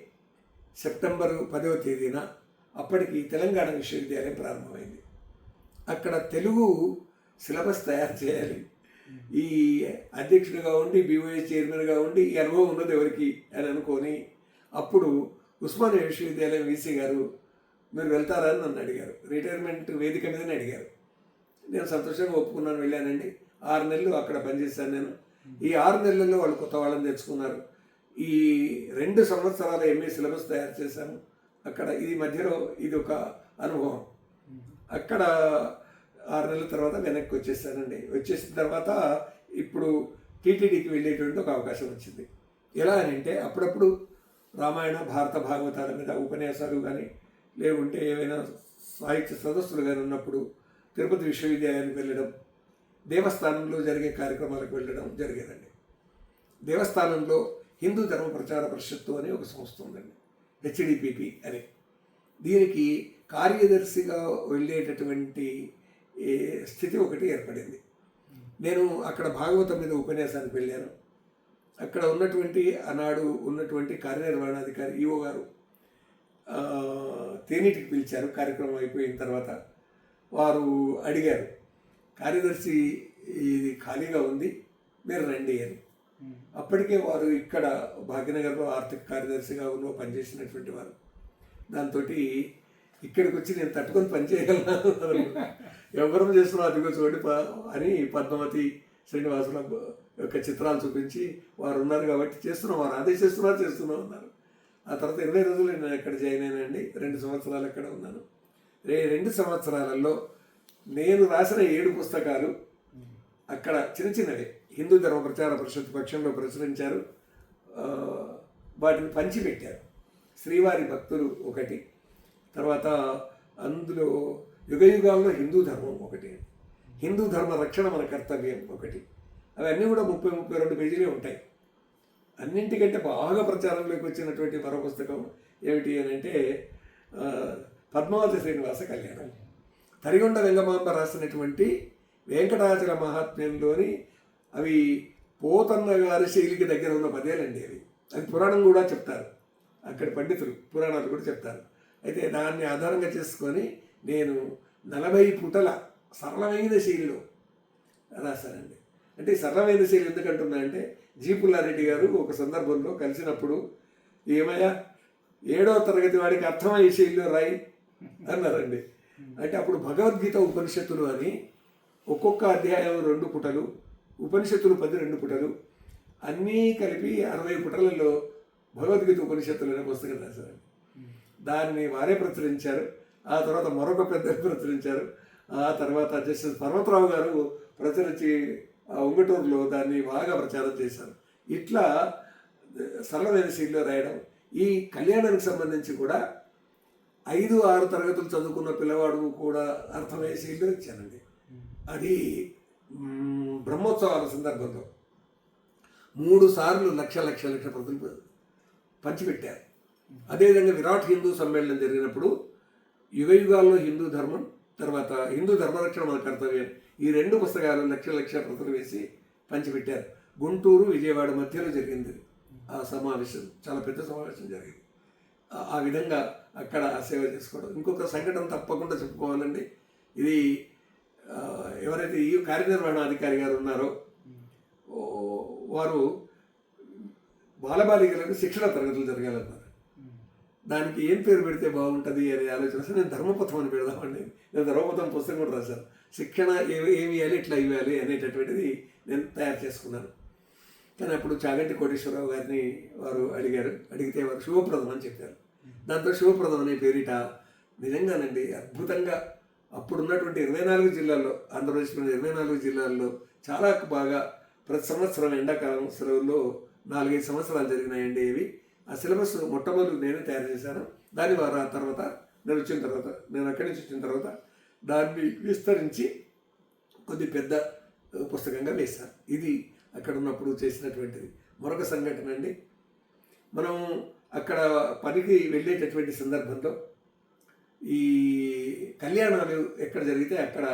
సెప్టెంబర్ 10వ తేదీన అప్పటికి తెలంగాణ విశ్వవిద్యాలయం ప్రారంభమైంది. అక్కడ తెలుగు సిలబస్ తయారు చేయాలి. ఈ అధ్యక్షుడిగా ఉండి BOA చైర్మన్గా ఉండి ఈ అనుభవం ఉన్నది ఎవరికి అని అనుకొని అప్పుడు ఉస్మానియా విశ్వవిద్యాలయం VC గారు మీరు వెళ్తారా అని నన్ను అడిగారు. రిటైర్మెంట్ వేదిక మీదనే అడిగారు. నేను సంతోషంగా ఒప్పుకున్నాను, వెళ్ళానండి. 6 నెలలు అక్కడ పనిచేశాను నేను. ఈ 6 నెలల్లో వాళ్ళు కొత్త వాళ్ళని తెచ్చుకున్నారు. ఈ 2 సంవత్సరాల MA సిలబస్ తయారు చేశాను అక్కడ. ఇది మధ్యలో ఇది ఒక అనుభవం. అక్కడ 6 నెలల తర్వాత వెనక్కి వచ్చేసానండి. వచ్చేసిన తర్వాత ఇప్పుడు టీటీడీకి వెళ్ళేటువంటి ఒక అవకాశం వచ్చింది. ఎలా అని అంటే అప్పుడప్పుడు రామాయణ భారత భాగవతాల మీద ఉపన్యాసాలు కానీ లేకుంటే ఏవైనా సాహిత్య సదస్సులు కానీ ఉన్నప్పుడు తిరుపతి విశ్వవిద్యాలయానికి వెళ్ళడం, దేవస్థానంలో జరిగే కార్యక్రమాలకు వెళ్ళడం జరిగేదండి. దేవస్థానంలో హిందూ ధర్మ ప్రచార పరిషత్తు అని ఒక సంస్థ ఉందండి, HDPP అని. దీనికి కార్యదర్శిగా వెళ్ళేటటువంటి స్థితి ఒకటి ఏర్పడింది. నేను అక్కడ భాగవతం మీద ఉపన్యాసానికి వెళ్ళాను. అక్కడ ఉన్నటువంటి ఆనాడు ఉన్నటువంటి కార్యనిర్వహణాధికారి ఈఓ గారు తేనీటికి పిలిచారు. కార్యక్రమం అయిపోయిన తర్వాత వారు అడిగారు, కార్యదర్శి ఇది ఖాళీగా ఉంది, మీరు రండి అని. అప్పటికే వారు ఇక్కడ భాగ్యనగర్లో ఆర్థిక కార్యదర్శిగా పనిచేసినటువంటి వారు. దాంతో ఇక్కడికి వచ్చి నేను తట్టుకొని పనిచేయగలను, ఎవరం చేస్తున్నాం అదిగో చూడండి అని పద్మావతి శ్రీనివాసుల యొక్క చిత్రాలు చూపించి వారు ఉన్నారు కాబట్టి చేస్తున్నాం, వారు అదే చేస్తున్నాం అన్నారు. ఆ తర్వాత 20 రోజులు నేను అక్కడ జాయిన్ అయినానండి. 2 సంవత్సరాలు అక్కడ ఉన్నాను. 2 సంవత్సరాలలో నేను రాసిన 7 పుస్తకాలు అక్కడ చిన్న చిన్నవి హిందూ ధర్మ ప్రచార పరిషత్ పక్షంలో ప్రచురించారు. వాటిని పంచిపెట్టారు. శ్రీవారి భక్తులు ఒకటి, తర్వాత అందులో యుగయుగాల్లో హిందూ ధర్మం ఒకటి, హిందూ ధర్మ రక్షణ మన కర్తవ్యం ఒకటి. అవన్నీ కూడా 30-32 పేజీలే ఉంటాయి. అన్నింటికంటే బాగా ప్రచారంలోకి వచ్చినటువంటి మరో పుస్తకం ఏమిటి అని అంటే పద్మావతి శ్రీనివాస కళ్యాణం. తరిగొండ వెంగమాంబ రాసినటువంటి వెంకటాచల మహాత్మ్యంలోని అవి పోతన్న గారి శైలికి దగ్గర ఉన్న పద్యాలండి. అవి పురాణం కూడా చెప్తారు, అక్కడి పండితులు పురాణాలు కూడా చెప్తారు. అయితే దాన్ని ఆధారంగా చేసుకొని నేను 40 పుటల సరళమైన శైలిలో రాశానండి. అంటే సరళమైన శైలి ఎందుకంటున్నా అంటే జీ పుల్లారెడ్డి గారు ఒక సందర్భంలో కలిసినప్పుడు, ఏమయ్యా 7వ తరగతి వాడికి అర్థమయ్యే శైలిలో రాయి అన్నారండి. అంటే అప్పుడు భగవద్గీత ఉపనిషత్తులు అని ఒక్కొక్క అధ్యాయం 2 పుటలు, ఉపనిషత్తులు 12 పుటలు అన్నీ కలిపి 60 పుటలలో భగవద్గీత ఉపనిషత్తులు అనే పుస్తకం రాశారండి. దాన్ని వారే ప్రచురించారు. ఆ తర్వాత మరొక పెద్దలు ప్రచురించారు. ఆ తర్వాత జస్టిస్ పర్వతరావు గారు ప్రచురించి ఉంగటూరులో దాన్ని బాగా ప్రచారం చేశారు. ఇట్లా సరళమైన శైలిలో రాయడం. ఈ కళ్యాణానికి సంబంధించి కూడా 5-6 తరగతులు చదువుకున్న పిల్లవాడు కూడా అర్థమయ్యే శైలిలో ఇచ్చానండి. అది బ్రహ్మోత్సవాల సందర్భంలో 3 సార్లు లక్ష ప్రతులు పంచిపెట్టారు. అదేవిధంగా విరాట్ హిందూ సమ్మేళనం జరిగినప్పుడు యుగ యుగాల్లో హిందూ ధర్మం, తర్వాత హిందూ ధర్మరక్షణ మన కర్తవ్యం, ఈ 2 పుస్తకాలు లక్ష ప్రతులు వేసి పంచిపెట్టారు. గుంటూరు విజయవాడ మధ్యలో జరిగింది ఆ సమావేశం, చాలా పెద్ద సమావేశం జరిగింది. ఆ విధంగా అక్కడ సేవ చేసుకోవడం. ఇంకొక సంఘటన తప్పకుండా చెప్పుకోవాలండి. ఇది ఎవరైతే ఈ కార్యనిర్వహణాధికారి గారు ఉన్నారో వారు బాలబాలికలకు శిక్షణ తరగతులు జరగాలన్నారు. దానికి ఏం పేరు పెడితే బాగుంటుంది అనే ఆలోచన నేను ధర్మపథం అని పెడదామండి. నేను ధర్మపథం పుస్తకం కూడా రాశాను. శిక్షణ ఏమి ఇవ్వాలి, ఎట్లా ఇవ్వాలి అనేటటువంటిది నేను తయారు చేసుకున్నాను. కానీ అప్పుడు చాగంటి కోటేశ్వరరావు గారిని వారు అడిగితే వారు శుభప్రదం అని చెప్పారు. దాంతో శుభప్రదం అనే పేరిట నిజంగానండి అద్భుతంగా అప్పుడున్నటువంటి 24 జిల్లాల్లో, ఆంధ్రప్రదేశ్లోని 24 జిల్లాల్లో చాలా బాగా ప్రతి సంవత్సరం ఎండాకాలం సెలవుల్లో 4-5 సంవత్సరాలు జరిగినాయండి. ఇవి ఆ సిలబస్ మొట్టమొదటి నేనే తయారు చేశాను. దాన్ని వారు ఆ తర్వాత నేను అక్కడి నుంచి వచ్చిన తర్వాత దాన్ని విస్తరించి కొద్ది పెద్ద పుస్తకంగా వేశాను. ఇది అక్కడ ఉన్నప్పుడు చేసినటువంటిది. మరొక సంఘటన అండి, మనం అక్కడ పనికి వెళ్ళేటటువంటి సందర్భంలో ఈ కళ్యాణాలు ఎక్కడ జరిగితే అక్కడ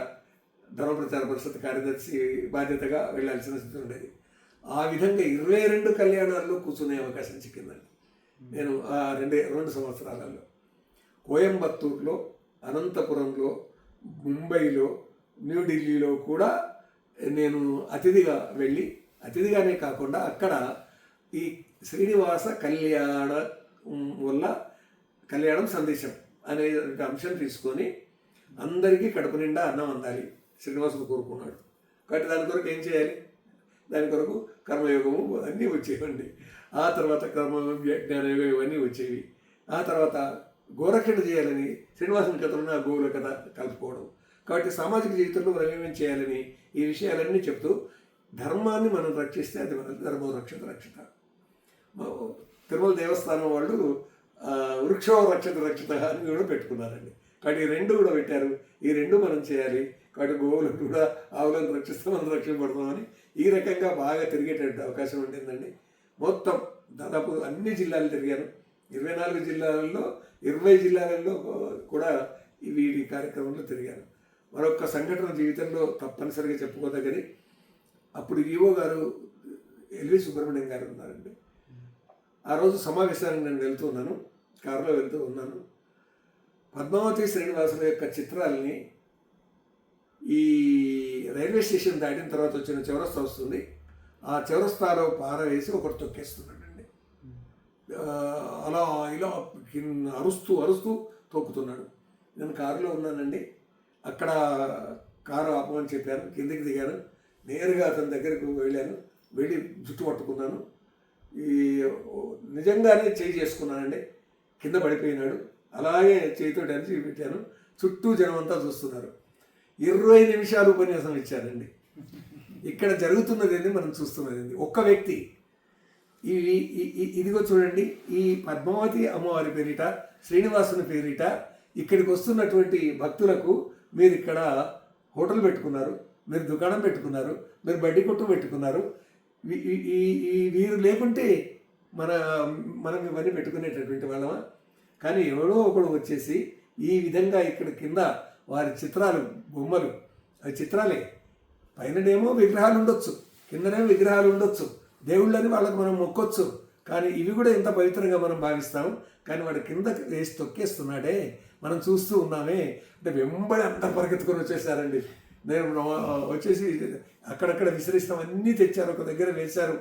ధర్మప్రచార పరిషత్ కార్యదర్శి బాధ్యతగా వెళ్ళాల్సిన స్థితి ఉండేది. ఆ విధంగా 22 కళ్యాణాల్లో కూర్చునే అవకాశం చిక్కిందండి. నేను ఆ 2 సంవత్సరాలలో కోయంబత్తూరులో, అనంతపురంలో, ముంబైలో, న్యూఢిల్లీలో కూడా నేను అతిథిగా వెళ్ళి, అతిథిగానే కాకుండా అక్కడ ఈ శ్రీనివాస కళ్యాణం సందేశం అనే అంశం తీసుకొని అందరికీ కడుపు నిండా అన్నం అందాలి శ్రీనివాసుడు కోరుకున్నాడు. కాబట్టి దాని కొరకు ఏం చేయాలి? దాని కొరకు కర్మయోగము అన్నీ వచ్చేవండి. ఆ తర్వాత కర్మయోగం, జ్ఞానయోగం ఇవన్నీ వచ్చేవి. ఆ తర్వాత గోరక్షణ చేయాలని శ్రీనివాసుని కథలను ఆ గోవుల కథ కలుపుకోవడం. కాబట్టి సామాజిక జీవితంలో మనం ఏమేమి చేయాలని ఈ విషయాలన్నీ చెప్తూ ధర్మాన్ని మనం రక్షిస్తే అది మన ధర్మో రక్షిత. తిరుమల దేవస్థానం వాళ్ళు వృక్షో రక్షిత అని కూడా పెట్టుకున్నారండి. కాబట్టి ఈ 2 కూడా పెట్టారు. ఈ 2 మనం చేయాలి. కాబట్టి గోవులను కూడా, ఆవులను రక్షిస్తే మనం రక్షింపబడతామని ఈ రకంగా బాగా తిరిగేటటువంటి అవకాశం ఉండిందండి. మొత్తం దాదాపు అన్ని జిల్లాలు తిరిగాను. 24 జిల్లాలలో 20 జిల్లాలలో కూడా ఈ కార్యక్రమంలో తిరిగాను. మరొక సంఘటన జీవితంలో తప్పనిసరిగా చెప్పుకోదగ్గది, అప్పుడు ఈవో గారు ఎల్వి సుబ్రహ్మణ్యం గారు ఉన్నారండి. ఆ రోజు సమావేశానికి నేను వెళ్తున్నాను, కారులో వెళ్తూ ఉన్నాను. పద్మావతి శ్రీనివాసుల యొక్క చిత్రాలని ఈ రైల్వే స్టేషన్ దాటిన తర్వాత వచ్చిన చౌరస్తా వస్తుంది, ఆ చౌరస్తాలో పారవేసి ఒకటి తొక్కేస్తున్నాడండి. అలా ఇలా అరుస్తూ తొక్కుతున్నాడు. నేను కారులో ఉన్నానండి. అక్కడ కారు ఆపమని చెప్పాను, కిందికి దిగాను, నేరుగా అతని దగ్గరకు వెళ్ళి జుట్టు పట్టుకున్నాను. నిజంగానే చేయి చేసుకున్నానండి. కింద పడిపోయినాడు. అలాగే చేతితో అరిచి పెట్టాను. చుట్టూ జనం అంతా చూస్తున్నారు. 20 నిమిషాలు ఉపన్యాసం ఇచ్చారండి. ఇక్కడ జరుగుతున్నది ఏంది, మనం చూస్తున్నది ఏంది. ఒక్క వ్యక్తి ఇదిగో చూడండి, ఈ పద్మావతి అమ్మవారి పేరిట, శ్రీనివాసుని పేరిట ఇక్కడికి వస్తున్నటువంటి భక్తులకు మీరు ఇక్కడ హోటల్ పెట్టుకున్నారు, మీరు దుకాణం పెట్టుకున్నారు, మీరు బడ్డీ కొట్టు పెట్టుకున్నారు. వీరు లేకుంటే మనం ఇవన్నీ పెట్టుకునేటటువంటి వాళ్ళమా? కానీ ఎవడో ఒకడు వచ్చేసి ఈ విధంగా ఇక్కడ కింద వారి చిత్రాలు, బొమ్మలు, అవి చిత్రాలే, పైననేమో విగ్రహాలు ఉండొచ్చు, కిందనేమో విగ్రహాలు ఉండొచ్చు, దేవుళ్ళని వాళ్ళకి మనం మొక్కొచ్చు. కానీ ఇవి కూడా ఎంత పవిత్రంగా మనం భావిస్తాం, కానీ వాడు కింద వేసి తొక్కేస్తున్నాడే, మనం చూస్తూ ఉన్నామే అంటే వెంబడి అంతా పరిగెత్తుకొని వచ్చేసారండి. నేను వచ్చేసి అక్కడక్కడ విసిరిస్తాం అన్నీ తెచ్చారు, ఒక దగ్గర వేశారు,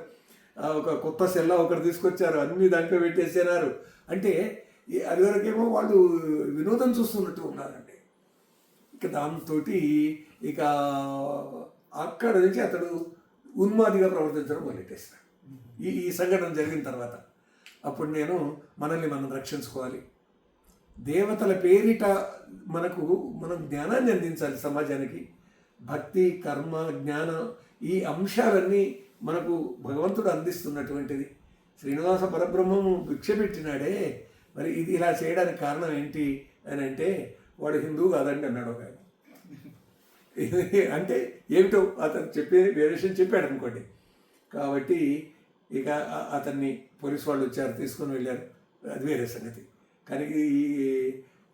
ఒక కొత్త సెల్ల ఒకటి తీసుకొచ్చారు, అన్నీ దాంట్లో పెట్టేసేనారు. అంటే అది వరకేమో వాళ్ళు వినోదం చూస్తున్నట్టు ఉన్నారండి. ఇక దాంతో ఇక అక్కడ నుంచి అతడు ఉన్మాదిగా ప్రవర్తించడం మొదలెట్టేస్తాడు. ఈ సంఘటన జరిగిన తర్వాత అప్పుడు నేను మనల్ని మనం రక్షించుకోవాలి, దేవతల పేరిట మనం జ్ఞానాన్ని అందించాలి సమాజానికి. భక్తి, కర్మ, జ్ఞానం ఈ అంశాలన్నీ మనకు భగవంతుడు అందిస్తున్నటువంటిది. శ్రీనివాస పరబ్రహ్మము భిక్ష పెట్టినాడే, మరి ఇది ఇలా చేయడానికి కారణం ఏంటి అని అంటే వాడు హిందువు కాదండి అన్నాడు ఒక ఆయన. అంటే ఏమిటో అతను వేరే విషయం చెప్పాడు అనుకోండి. కాబట్టి ఇక అతన్ని పోలీసు వాళ్ళు వచ్చారు, తీసుకొని వెళ్ళారు, అది వేరే సంగతి. కానీ ఈ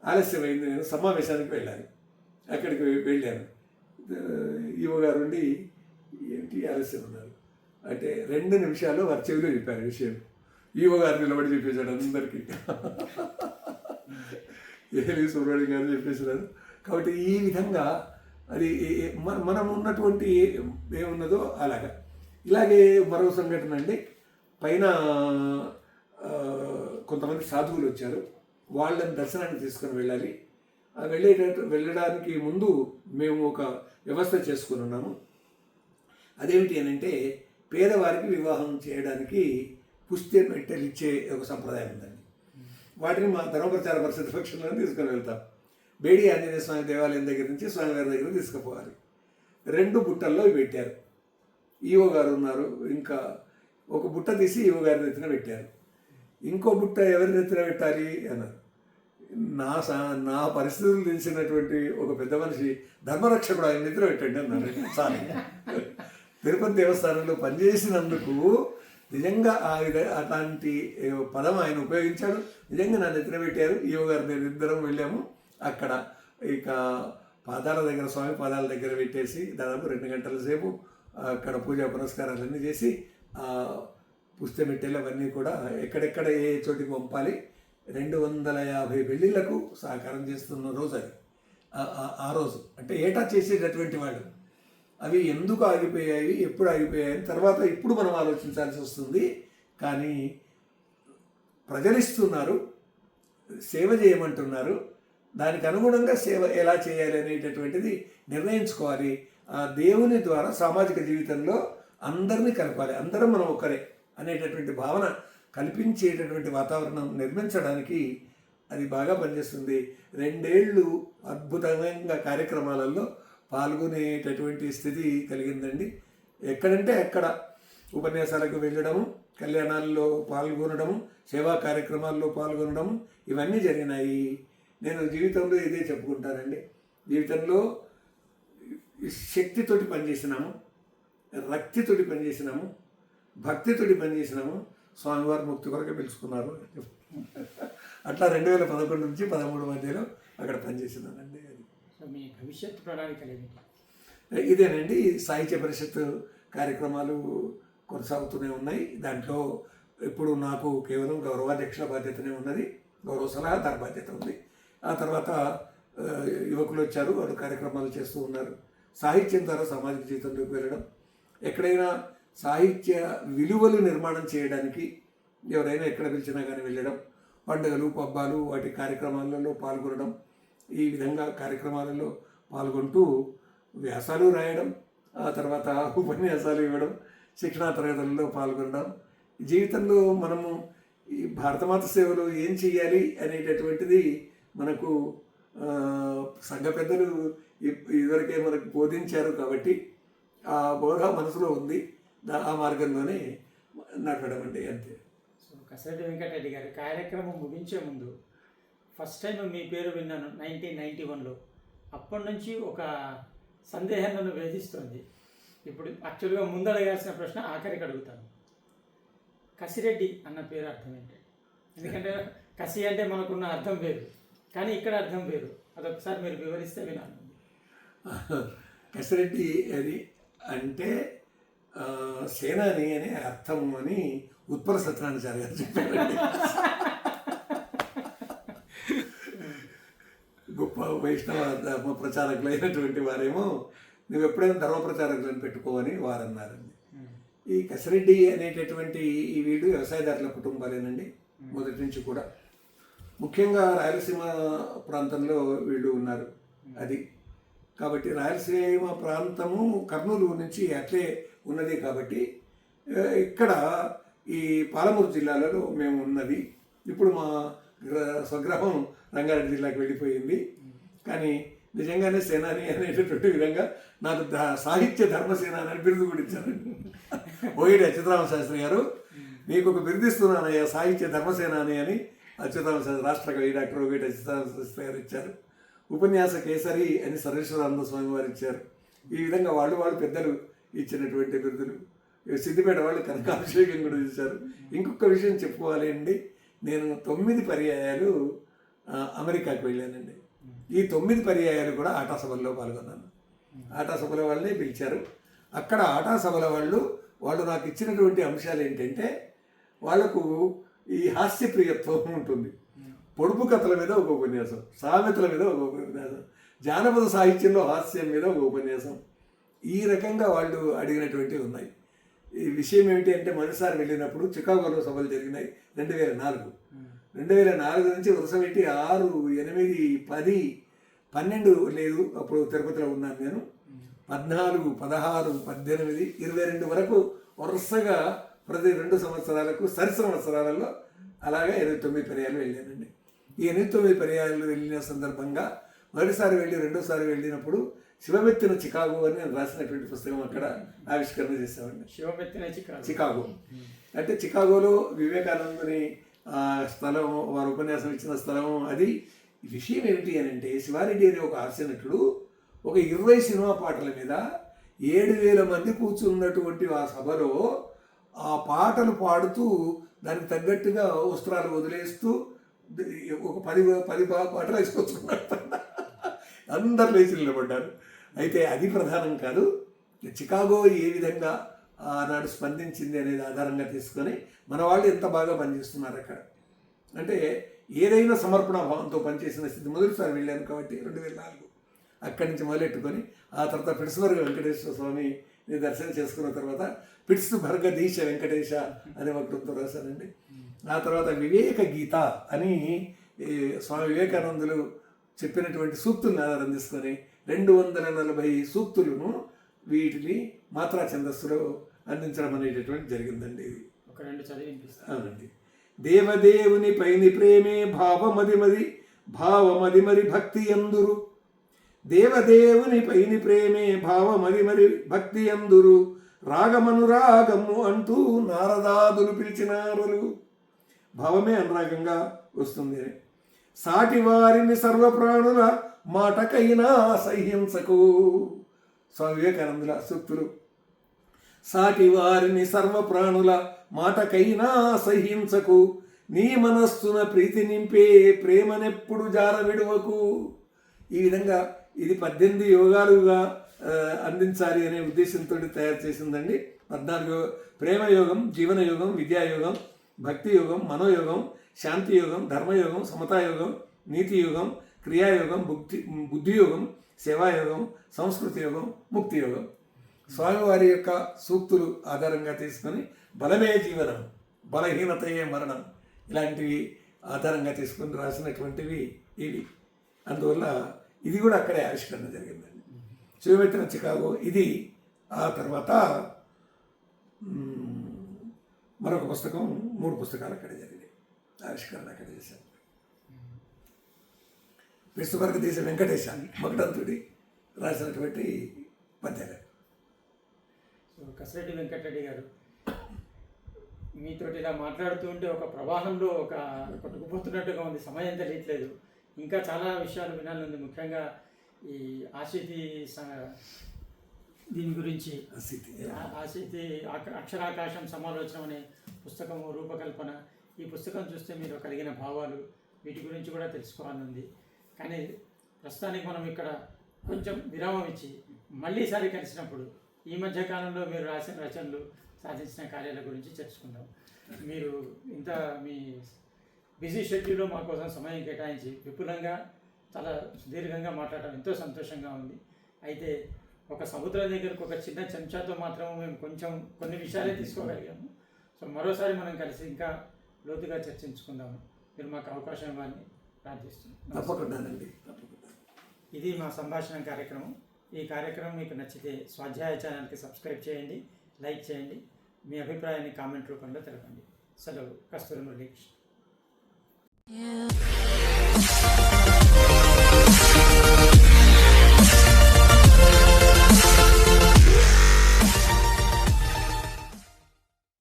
ఆలస్యమైంది, నేను సమావేశానికి వెళ్ళాను. అక్కడికి వెళ్ళాను, ఈవో గారు ఉండి ఏంటి ఆలస్యం ఉన్నారు అంటే 2 నిమిషాలు వారి చెవిలో చెప్పారు విషయం. ఈవో గారు నిలబడి చెప్పేశాడు అందరికీ. ఏలి సుబ్రహ్మణ్యం గారు చెప్పేసినారు. కాబట్టి ఈ విధంగా అది మనం ఉన్నటువంటి ఏమున్నదో అలాగా. ఇలాగే మరో సంఘటన అండి, పైన కొంతమంది సాధువులు వచ్చారు, వాళ్ళని దర్శనానికి తీసుకొని వెళ్ళాలి. వెళ్ళడానికి ముందు మేము ఒక వ్యవస్థ చేసుకుని ఉన్నాము. అదేమిటి అని అంటే పేదవారికి వివాహం చేయడానికి పుస్తె మెట్టెలు ఇచ్చే ఒక సంప్రదాయం ఉందండి. వాటిని మా ధర్మప్రచార పరిషత్ పక్షంలో తీసుకొని వెళ్తాం. బేడి ఆంజనేయ స్వామి దేవాలయం దగ్గర నుంచి స్వామివారి దగ్గర తీసుకుపోవాలి. 2 బుట్టల్లో పెట్టారు. ఈవో గారు ఉన్నారు, ఇంకా ఒక బుట్ట తీసి ఈవో గారి నెత్తిన పెట్టారు. ఇంకో బుట్ట ఎవరి నెత్తిన పెట్టాలి అన్నారు. నా పరిస్థితులు తెలిసినటువంటి ఒక పెద్ద మనిషి, ధర్మరక్షకుడు, ఆయన నెత్తిన పెట్టండి అన్నారు. చాలు. తిరుపతి దేవస్థానంలో పనిచేసినందుకు నిజంగా అలాంటి పదం ఆయన ఉపయోగించాడు. నిజంగా నా నెత్తిన పెట్టారు. ఈవో గారు నేను ఇద్దరం వెళ్ళాము. అక్కడ ఇక స్వామి పాదాల దగ్గర పెట్టేసి దాదాపు 2 గంటల సేపు అక్కడ పూజా పురస్కారాలన్నీ చేసి పుస్తమెట్టెలు అవన్నీ కూడా ఎక్కడెక్కడ ఏ చోటికి పంపాలి 250 పెళ్ళిళ్ళకు సహకారం చేస్తున్న రోజు అది. ఆ రోజు అంటే ఏటా చేసేటటువంటి వాళ్ళు. అవి ఎందుకు ఆగిపోయాయి, ఎప్పుడు ఆగిపోయాయి తర్వాత ఇప్పుడు మనం ఆలోచించాల్సి వస్తుంది. కానీ ప్రజలిస్తున్నారు, సేవ చేయమంటున్నారు, దానికి అనుగుణంగా సేవ ఎలా చేయాలి అనేటటువంటిది నిర్ణయించుకోవాలి. ఆ దేవుని ద్వారా సామాజిక జీవితంలో అందరినీ కలపాలి, అందరం మనం ఒకరే అనేటటువంటి భావన కల్పించేటటువంటి వాతావరణం నిర్మించడానికి అది బాగా పనిచేస్తుంది. 2 ఏళ్ళు అద్భుతమైన కార్యక్రమాలలో పాల్గొనేటటువంటి స్థితి కలిగిందండి. ఎక్కడంటే అక్కడ ఉపన్యాసాలకు వెళ్ళడము, కళ్యాణాల్లో పాల్గొనడము, సేవా కార్యక్రమాల్లో పాల్గొనడము, ఇవన్నీ జరిగినాయి. నేను జీవితంలో ఇదే చెప్పుకుంటానండి. జీవితంలో శక్తితోటి పనిచేసినాము, రక్తితోటి పనిచేసినాము, భక్తితోటి పనిచేసినాము, స్వామివారి ముక్తి కొరకు పిలుచుకున్నారు. అట్లా 2011 నుంచి 13 మధ్యలో అక్కడ పనిచేసినానండి. అది మీ భవిష్యత్ ప్రణాళికలు ఇదేనండి. సాహిత్య పరిషత్ కార్యక్రమాలు కొనసాగుతూనే ఉన్నాయి. దాంట్లో ఇప్పుడు నాకు కేవలం గౌరవాధ్యక్షుల బాధ్యతనే ఉన్నది, గౌరవ సలహాదారు బాధ్యత ఉంది. ఆ తర్వాత యువకులు వచ్చారు, వాళ్ళు కార్యక్రమాలు చేస్తూ ఉన్నారు. సాహిత్యం ద్వారా సామాజిక జీవితంలోకి వెళ్ళడం, ఎక్కడైనా సాహిత్య విలువలు నిర్మాణం చేయడానికి ఎవరైనా ఎక్కడ పిలిచినా కానీ వెళ్ళడం, పండుగలు పబ్బాలు వాటి కార్యక్రమాలలో పాల్గొనడం, ఈ విధంగా కార్యక్రమాలలో పాల్గొంటూ వ్యాసాలు రాయడం, ఆ తర్వాత ఉపన్యాసాలు ఇవ్వడం, శిక్షణా తరగతులలో పాల్గొనడం. జీవితంలో మనము ఈ భారతమాత సేవలో ఏం చేయాలి అనేటటువంటిది మనకు సంఘ పెద్దలు ఇదివరకే మనకు బోధించారు. కాబట్టి ఆ బోధ మనసులో ఉంది, ఆ మార్గంలోనే నడవడం అండి, అంతే. సో కసిరెడ్డి వెంకటరెడ్డి గారి కార్యక్రమం ముగించే ముందు ఫస్ట్ టైం మీ పేరు విన్నాను 1991లో. అప్పటి నుంచి ఒక సందేహం నన్ను వేధిస్తుంది. ఇప్పుడు యాక్చువల్గా ముందు అడగాల్సిన ప్రశ్న ఆఖరికి అడుగుతాను. కసిరెడ్డి అన్న పేరు అర్థం ఏంటి? ఎందుకంటే కసి అంటే మనకున్న అర్థం వేరు, కానీ ఇక్కడ అర్థం వేరు. అదొకసారి మీరు వివరిస్తే వినాలి. కసిరెడ్డి అది అంటే సేనాని అనే అర్థం అని ఉత్పల సత్యనారాయణ గారు చెప్పారండి. గొప్ప వైష్ణవ ధర్మ ప్రచారకులైనటువంటి వారేమో నువ్వు ఎప్పుడైనా ధర్మ ప్రచారకులను పెట్టుకోవని వారు అన్నారండి. ఈ కసిరెడ్డి అనేటటువంటి ఈ వీళ్ళు వ్యవసాయదారుల కుటుంబాలేనండి మొదటి నుంచి కూడా. ముఖ్యంగా రాయలసీమ ప్రాంతంలో వీళ్ళు ఉన్నారు. అది కాబట్టి రాయలసీమ ప్రాంతము కర్నూలు నుంచి అట్లే ఉన్నది కాబట్టి ఇక్కడ ఈ పాలమూరు జిల్లాలో మేము ఉన్నది. ఇప్పుడు మా స్వగ్రహం రంగారెడ్డి జిల్లాకి వెళ్ళిపోయింది. కానీ నిజంగానే సేనాని అనేటటువంటి విధంగా నాకు సాహిత్య ధర్మసేనాని అని బిరుదు కూడా ఇచ్చారండి. ఓయిడి అచ్యుతరామ శాస్త్రి గారు మీకు ఒక బిరుదు ఇస్తున్నానయ్యా సాహిత్య ధర్మసేనాని అని అచ్యుతరామ శాస్త్రి రాష్ట్ర కవి డాక్టర్ ఓయిడి అచ్యుతరామ శాస్త్రి గారు ఇచ్చారు. ఉపన్యాస కేసరి అని సర్వేశ్వరానంద స్వామి వారు ఇచ్చారు. ఈ విధంగా వాళ్ళు పెద్దలు ఇచ్చినటువంటి బిరుదులు. సిద్దిపేట వాళ్ళు కనకాభిషేకం కూడా ఇచ్చారు. ఇంకొక విషయం చెప్పుకోవాలి అండి, నేను 9 పర్యాయాలు అమెరికాకి వెళ్ళానండి. ఈ 9 పర్యాయాలు కూడా ఆటా సభల్లో పాల్గొన్నాను. ఆటా సభల వాళ్ళనే పిలిచారు. అక్కడ ఆటా సభల వాళ్ళు నాకు ఇచ్చినటువంటి అంశాలు ఏంటంటే వాళ్లకు ఈ హాస్యప్రియత్వం ఉంటుంది. పొడుపు కథల మీద ఒక ఉపన్యాసం, సామెతల మీద ఒక ఉపన్యాసం, జానపద సాహిత్యంలో హాస్యం మీద ఒక ఉపన్యాసం, ఈ రకంగా వాళ్ళు అడిగినటువంటివి ఉన్నాయి. ఈ విషయం ఏమిటి అంటే మొదటిసారి వెళ్ళినప్పుడు చికాగోలో సభలు జరిగినాయి 2004 నుంచి వరుస పెట్టి 6, 8, 10, 12 లేదు, అప్పుడు తిరుపతిలో ఉన్నాను నేను. 14, 16, 18, 22 వరకు వరుసగా ప్రతి 2 సంవత్సరాలకు సరి సంవత్సరాలలో అలాగే 89 పర్యాలు వెళ్ళానండి. ఈ 89 పర్యాలు వెళ్ళిన సందర్భంగా మొదటిసారి వెళ్ళి రెండోసారి వెళ్ళినప్పుడు శివమెత్తిన చికాగో అని నేను రాసినటువంటి పుస్తకం అక్కడ ఆవిష్కరణ చేశామండి. శివమెత్తిన చికాగో అంటే చికాగోలో వివేకానందుని స్థలం, వారు ఉపన్యాసం ఇచ్చిన స్థలం. అది విషయం ఏమిటి అని అంటే శివారెడ్డి అనే ఒక హాస్యనటుడు ఒక 20 సినిమా పాటల మీద 7,000 మంది కూర్చున్నటువంటి ఆ సభలో ఆ పాటలు పాడుతూ దానికి తగ్గట్టుగా వస్త్రాలు వదిలేస్తూ ఒక 10 పాటలు వేసుకొచ్చుకున్నారు. అందరు లేచి నిలబడ్డారు. అయితే అది ప్రధానం కాదు, చికాగో ఏ విధంగా ఆనాడు స్పందించింది అనేది ఆధారంగా తీసుకొని మన వాళ్ళు ఎంత బాగా పనిచేస్తున్నారు అక్కడ. అంటే ఏదైనా సమర్పణ భావంతో పనిచేసిన స్థితి. మొదటిసారి వెళ్ళాను కాబట్టి 2004 అక్కడి నుంచి మొదలెట్టుకొని ఆ తర్వాత పిట్స్బర్గ్ వెంకటేశ్వర స్వామిని దర్శనం చేసుకున్న తర్వాత పిట్స్బర్గదీశ వెంకటేశ అనే వక్తంతో రాశానండి. ఆ తర్వాత వివేక గీత అని స్వామి వివేకానందులు చెప్పినటువంటి సూక్తులను ఆధారం తీసుకొని 240 సూక్తులను వీటిని మాత్రా ఛందస్సులో అందించడం అనేటటువంటి జరిగిందండి. ఇది ఒక 2 చదివినిపిస్తాను. అవునండి. దేవదేవుని పైని ప్రేమే భావమది మరి భక్తి అందురు. దేవదేవుని పైని ప్రేమే భావమది భక్తి అందురు. రాగమనురాగము అంటూ నారదాదులు పిలిచినారు. భావమే అనురాగంగా వస్తుంది. సాటి వారిని సర్వప్రాణుల మాటకైనా సహ్యంసకు. స్వామి వివేకానందుల సూక్తులు. సాటి వారిని సర్వప్రాణుల మాటకైనా సహ్యించకు. నీ మనస్సున ప్రీతి నింపే ప్రేమనెప్పుడు జారవిడువకు. ఈ విధంగా ఇది 18 యోగాలుగా అందించాలి అనే ఉద్దేశంతో తయారు చేసిందండి. 14 ప్రేమయోగం, జీవనయోగం, విద్యాయోగం, భక్తి యోగం, మనోయోగం, శాంతి యోగం, ధర్మయోగం, సమతాయోగం, నీతి యోగం, క్రియాయోగం, బుద్ధియోగం, సేవాయోగం, సంస్కృతి యోగం, ముక్తి యోగం. స్వామివారి యొక్క సూక్తులు ఆధారంగా తీసుకొని బలమే జీవనం, బలహీనతయే మరణం, ఇలాంటివి ఆధారంగా తీసుకొని రాసినటువంటివి ఇవి. అందువల్ల ఇది కూడా అక్కడే ఆవిష్కరణ జరిగిందండి. శివమెత్తిన చికాగో ఇది. ఆ తర్వాత మరొక పుస్తకం, 3 పుస్తకాలు అక్కడే జరిగాయి, ఆవిష్కరణ అక్కడ చేశాను. పిట్స్బర్గదీశ వెంకటేశ మగడంతుడి రాసినటువంటి పద్యాలు. కసిరెడ్డి వెంకటరెడ్డి గారు, మీతో ఇలా మాట్లాడుతూ ఉంటే ఒక ప్రవాహంలో ఒక కొట్టుకుపోతున్నట్టుగా ఉంది. సమయం తెలియట్లేదు. ఇంకా చాలా విషయాలు వినాలని ఉంది. ముఖ్యంగా ఈ ఆశీతి దీని గురించి, ఆశీతి అక్షరాకాశం సమాలోచనం అనే పుస్తకము రూపకల్పన. ఈ పుస్తకం చూస్తే మీరు కలిగిన భావాలు వీటి గురించి కూడా తెలుసుకోవాలని ఉంది. కానీ ప్రస్తుతానికి మనం ఇక్కడ కొంచెం విరామం ఇచ్చి మళ్ళీసారి కలిసినప్పుడు ఈ మధ్య కాలంలో మీరు రాసిన రచనలు, సాధించిన కార్యాల గురించి తెలుసుకుందాం. మీరు ఇంత మీ బిజీ షెడ్యూల్లో మా కోసం సమయం కేటాయించి విపులంగా చాలా సుదీర్ఘంగా మాట్లాడటం ఎంతో సంతోషంగా ఉంది. అయితే ఒక సముద్రం దగ్గరకు ఒక చిన్న చెంచాతో మాత్రం మేము కొన్ని విషయాలే తీసుకోగలిగాము. సో మరోసారి మనం కలిసి ఇంకా లోతుగా చర్చించుకుందాము. మీరు మాకు అవకాశం ఇవ్వాలని ప్రార్థిస్తున్నాం. తప్పకుండానండి, తప్పకుండా. ఇది మా సంభాషణ కార్యక్రమం. ఈ కార్యక్రమం మీకు నచ్చితే స్వాధ్యాయ ఛానల్కి సబ్స్క్రైబ్ చేయండి, లైక్ చేయండి, మీ అభిప్రాయాన్ని కామెంట్ రూపంలో తెలపండి. సెలవు. కస్తూరి మురళీకృష్ణ.